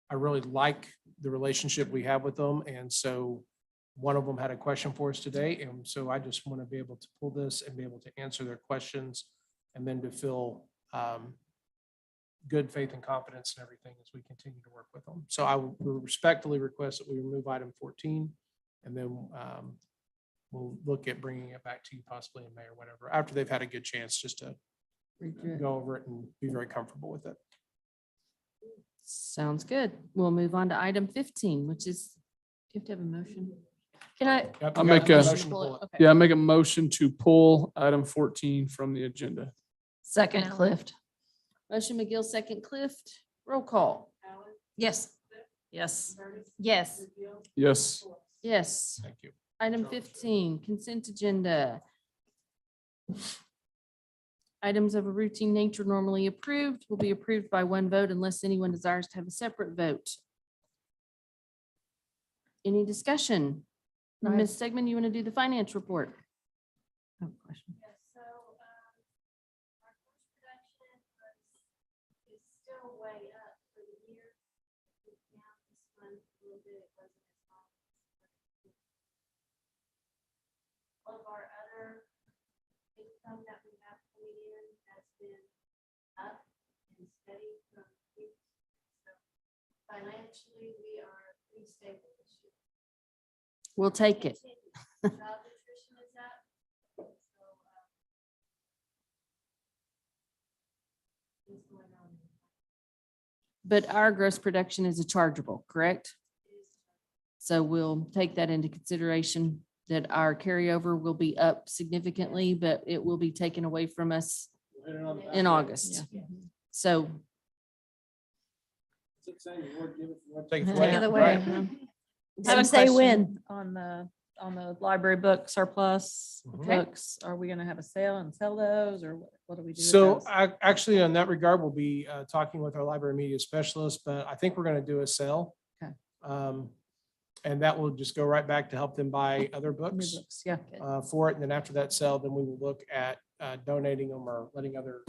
Speaker 2: I really like the relationship we have with them. And so one of them had a question for us today. And so I just want to be able to pull this and be able to answer their questions and then to feel good faith and confidence and everything as we continue to work with them. So I will respectfully request that we remove item 14 and then we'll look at bringing it back to you possibly in May or whatever, after they've had a good chance just to go over it and be very comfortable with it.
Speaker 1: Sounds good. We'll move on to item 15, which is, do you have to have a motion?
Speaker 12: Can I,
Speaker 2: Yep,
Speaker 10: I'll
Speaker 2: we got
Speaker 10: make a-
Speaker 2: motion to pull it.
Speaker 1: Okay.
Speaker 10: Yeah, I make a motion to pull item 14 from the agenda.
Speaker 12: Second, Clift.
Speaker 1: Motion McGill, second Clift. Roll call.
Speaker 12: Yes.
Speaker 1: Yes.
Speaker 4: Yes.
Speaker 10: Yes.
Speaker 1: Yes.
Speaker 2: Thank you.
Speaker 1: Item 15, consent agenda. Items of a routine nature normally approved will be approved by one vote unless anyone desires to have a separate vote. Any discussion?
Speaker 12: Right.
Speaker 1: Ms. Stegman, you want to do the finance report?
Speaker 5: So, our cost production is still way up for the year. It's down this month a little bit, it wasn't as high. All of our other income that we have coming in has been up and steady from years. So financially, we are pretty stable this year.
Speaker 1: We'll take it.
Speaker 5: Child nutrition is up. So, what's going on?
Speaker 1: But our gross production is a chargeable, correct? So we'll take that into consideration, that our carryover will be up significantly, but it will be taken away from us in August. So
Speaker 2: Take it
Speaker 12: Take it
Speaker 2: away.
Speaker 12: away.
Speaker 2: Right.
Speaker 12: Some say when.
Speaker 14: On the library book surplus
Speaker 2: Okay.
Speaker 14: books, are we gonna have a sale and sell those, or what do we do? with
Speaker 2: So
Speaker 14: those?
Speaker 2: actually, in that regard, we'll be talking with our library media specialist, but I think we're going to do a sale.
Speaker 14: Okay.
Speaker 2: And that will just go right back to help them buy other
Speaker 14: New
Speaker 2: books
Speaker 14: books, yeah.
Speaker 2: for it. And then after that sale, then we will look at donating them or letting other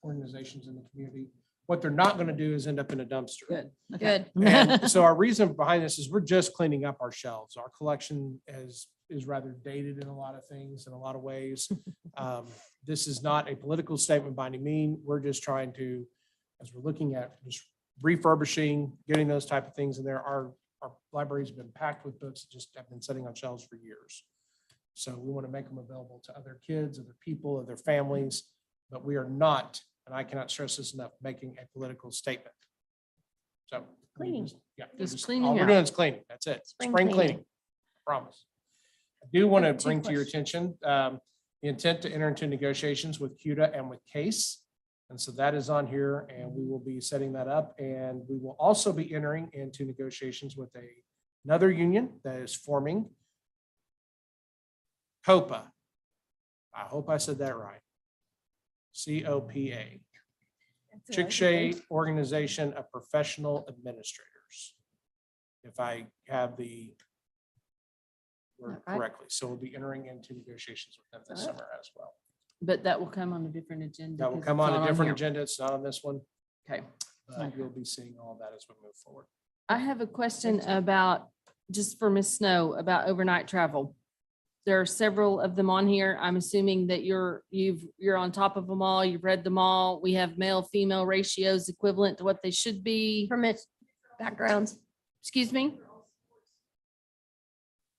Speaker 2: organizations in the community. What they're not going to do is end up in a dumpster.
Speaker 14: Good. Okay.
Speaker 12: Good.
Speaker 2: And so our reason behind this is we're just cleaning up our shelves. Our collection is rather dated in a lot of things, in a lot of ways. This is not a political statement by any means. We're just trying to, as we're looking at just refurbishing, getting those type of things in there. Our library's been packed with books that just have been sitting on shelves for years. So we want to make them available to other kids, other people, other families, but we are not, and I cannot stress this enough, making a political statement. So. we
Speaker 12: Cleaning.
Speaker 2: Yeah.
Speaker 1: Just
Speaker 2: all
Speaker 1: cleaning
Speaker 2: we're
Speaker 1: out.
Speaker 2: doing is cleaning. That's it.
Speaker 12: Spring
Speaker 2: Spring
Speaker 12: cleaning.
Speaker 2: cleaning. Promise. I do want to
Speaker 12: have two
Speaker 2: bring to your
Speaker 12: questions.
Speaker 2: attention, the intent to enter into negotiations with CUDA and with CASE. And so that is on here and we will be setting that up. And we will also be entering into negotiations with another union that is forming. COPA. I hope I said that right. COPA. Chickasha Organization of Professional Administrators. If I have the word
Speaker 14: Right.
Speaker 2: correctly. So we'll be entering into negotiations with them this summer as well.
Speaker 1: But that will come on a different agenda.
Speaker 2: That will
Speaker 1: 'cause
Speaker 2: come
Speaker 1: it's
Speaker 2: on
Speaker 1: not
Speaker 2: a different
Speaker 1: here.
Speaker 2: agenda. It's not on this one.
Speaker 1: Okay.
Speaker 2: But you'll be seeing all that as we move forward.
Speaker 1: I have a question about, just for Ms. Snow, about overnight travel. There are several of them on here. I'm assuming that you're on top of them all. You've read them all. We have male, female ratios equivalent to what they should be.
Speaker 12: Permit backgrounds.
Speaker 1: Excuse me?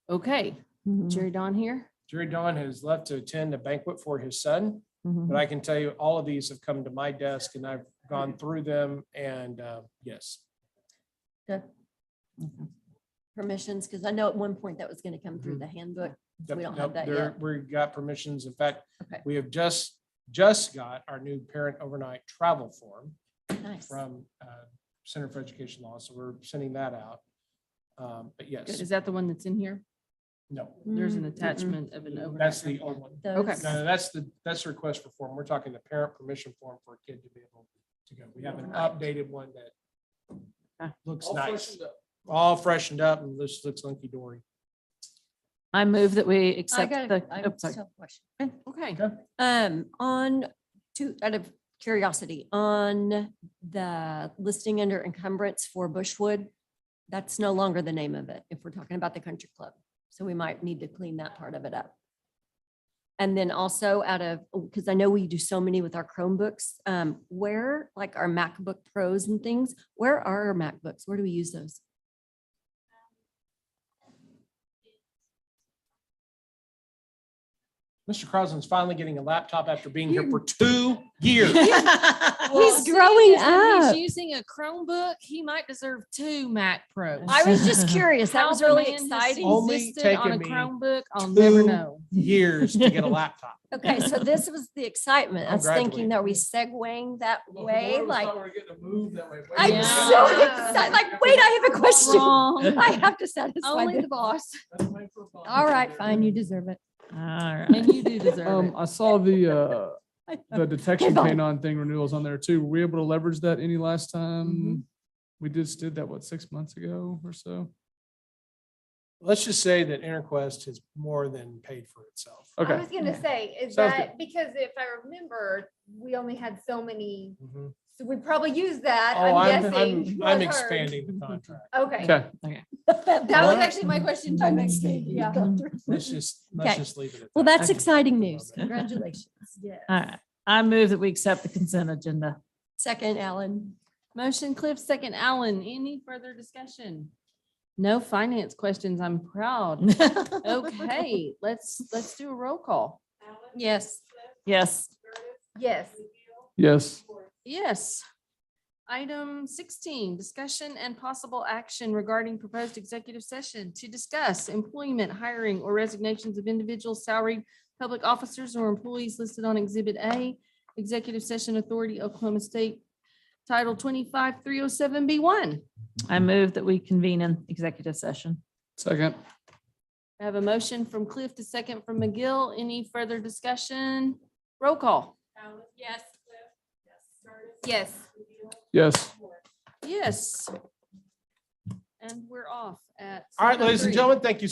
Speaker 1: Okay, Jerry Don here.
Speaker 2: Jerry Don has left to attend a banquet for his son,
Speaker 14: Mhm.
Speaker 2: but I can tell you, all of these have come to my desk and I've gone through them and yes.
Speaker 12: Permissions, because I know at one point that was going to come through the handbook.
Speaker 2: Yep,
Speaker 12: We don't
Speaker 2: yep,
Speaker 12: have that
Speaker 2: there-
Speaker 12: yet.
Speaker 2: We got permissions. In fact,
Speaker 12: Okay.
Speaker 2: we have just got our new parent overnight travel form
Speaker 12: Nice.
Speaker 2: from Center for Education Law. So we're sending that out. But yes,
Speaker 1: Is that the one that's in here?
Speaker 2: no,
Speaker 1: There's an
Speaker 12: Mm,
Speaker 1: attachment of an overnight.
Speaker 2: that's the old one.
Speaker 1: Okay.
Speaker 12: Those-
Speaker 2: No, that's the request for form. We're talking the parent permission form for a kid to be able to go. We have an updated one that looks
Speaker 10: All
Speaker 2: nice,
Speaker 10: freshened up.
Speaker 2: all freshened up and this looks hunky dory.
Speaker 14: I move that we
Speaker 12: I
Speaker 14: accept
Speaker 12: got,
Speaker 14: the,
Speaker 12: I
Speaker 14: oh,
Speaker 12: still
Speaker 14: sorry.
Speaker 12: have a question.
Speaker 1: Okay.
Speaker 12: Out of curiosity, on the listing under encumbrance for Bushwood, that's no longer the name of it, if we're talking about the country club. So we might need to clean that part of it up. And then also because I know we do so many with our Chromebooks, where, like our MacBook Pros and things, where are our MacBooks? Where do we use those?
Speaker 2: Mr. Crosland's finally getting a laptop after being here for 2 years.
Speaker 12: He's growing up.
Speaker 1: He's using a Chromebook. He might deserve 2 Mac Pros.
Speaker 12: I was just curious. That
Speaker 1: How
Speaker 12: was
Speaker 1: the
Speaker 12: really
Speaker 1: man has
Speaker 12: exciting.
Speaker 2: Only
Speaker 1: existed on a
Speaker 2: taken me
Speaker 1: Chromebook, I'll never
Speaker 2: 2
Speaker 1: know.
Speaker 2: years to get a laptop.
Speaker 12: Okay, so this was the excitement. I
Speaker 2: I'm
Speaker 12: was thinking,
Speaker 2: graduating.
Speaker 12: are we segueing that
Speaker 10: Well,
Speaker 12: way?
Speaker 10: Florida was
Speaker 12: Like,
Speaker 10: thought we were getting a move that way. Wait,
Speaker 12: I'm
Speaker 1: Yeah.
Speaker 12: so excited. Like, wait, I have a question.
Speaker 1: Wrong.
Speaker 12: I have to satisfy
Speaker 1: Only the
Speaker 12: the
Speaker 1: boss.
Speaker 10: Let's wait for a bond.
Speaker 12: All right, fine, you deserve it.
Speaker 14: All right.
Speaker 1: And you do deserve it.
Speaker 10: I saw the detection
Speaker 12: Goodbye.
Speaker 10: canine thing renewals on there too. Were we able to leverage that any last time?
Speaker 1: Mm-hmm.
Speaker 10: We just did that, what, 6 months ago or so?
Speaker 2: Let's just say that InterQuest has more than paid for itself.
Speaker 4: I
Speaker 10: Okay.
Speaker 4: was gonna say, is
Speaker 10: Sounds
Speaker 4: that, because if I remember, we only had so many,
Speaker 2: Mhm.
Speaker 4: so we probably used that,
Speaker 2: Oh,
Speaker 4: I'm
Speaker 2: I'm
Speaker 4: guessing.
Speaker 2: I'm
Speaker 4: was hers.
Speaker 2: expanding the contract.
Speaker 4: Okay,
Speaker 10: Okay.
Speaker 4: that was actually my question too.
Speaker 12: I'm extending.
Speaker 4: Yeah.
Speaker 2: Let's just
Speaker 12: Okay.
Speaker 2: leave it at
Speaker 12: Well,
Speaker 2: that.
Speaker 12: that's exciting news. Congratulations.
Speaker 4: Yes.
Speaker 14: All right. I move that we accept the consent agenda.
Speaker 12: Second, Alan.
Speaker 1: Motion Cliff, second Allen. Any further discussion? No finance questions. I'm proud. Okay, let's do a roll call.
Speaker 12: Yes.
Speaker 14: Yes.
Speaker 4: Yes.
Speaker 10: Yes.
Speaker 1: Yes. Item 16, discussion and possible action regarding proposed executive session to discuss employment, hiring, or resignations of individuals, salaried public officers or employees listed on Exhibit A, Executive Session Authority, Oklahoma State, Title 25-307B1.
Speaker 14: I move that we convene an executive session.
Speaker 10: Second.
Speaker 1: I have a motion from Cliff to second from McGill. Any further discussion? Roll call.
Speaker 4: Yes. Yes.
Speaker 10: Yes.
Speaker 1: Yes. And we're off at.
Speaker 2: All right, ladies and
Speaker 1: 7:03.
Speaker 2: gentlemen, thank you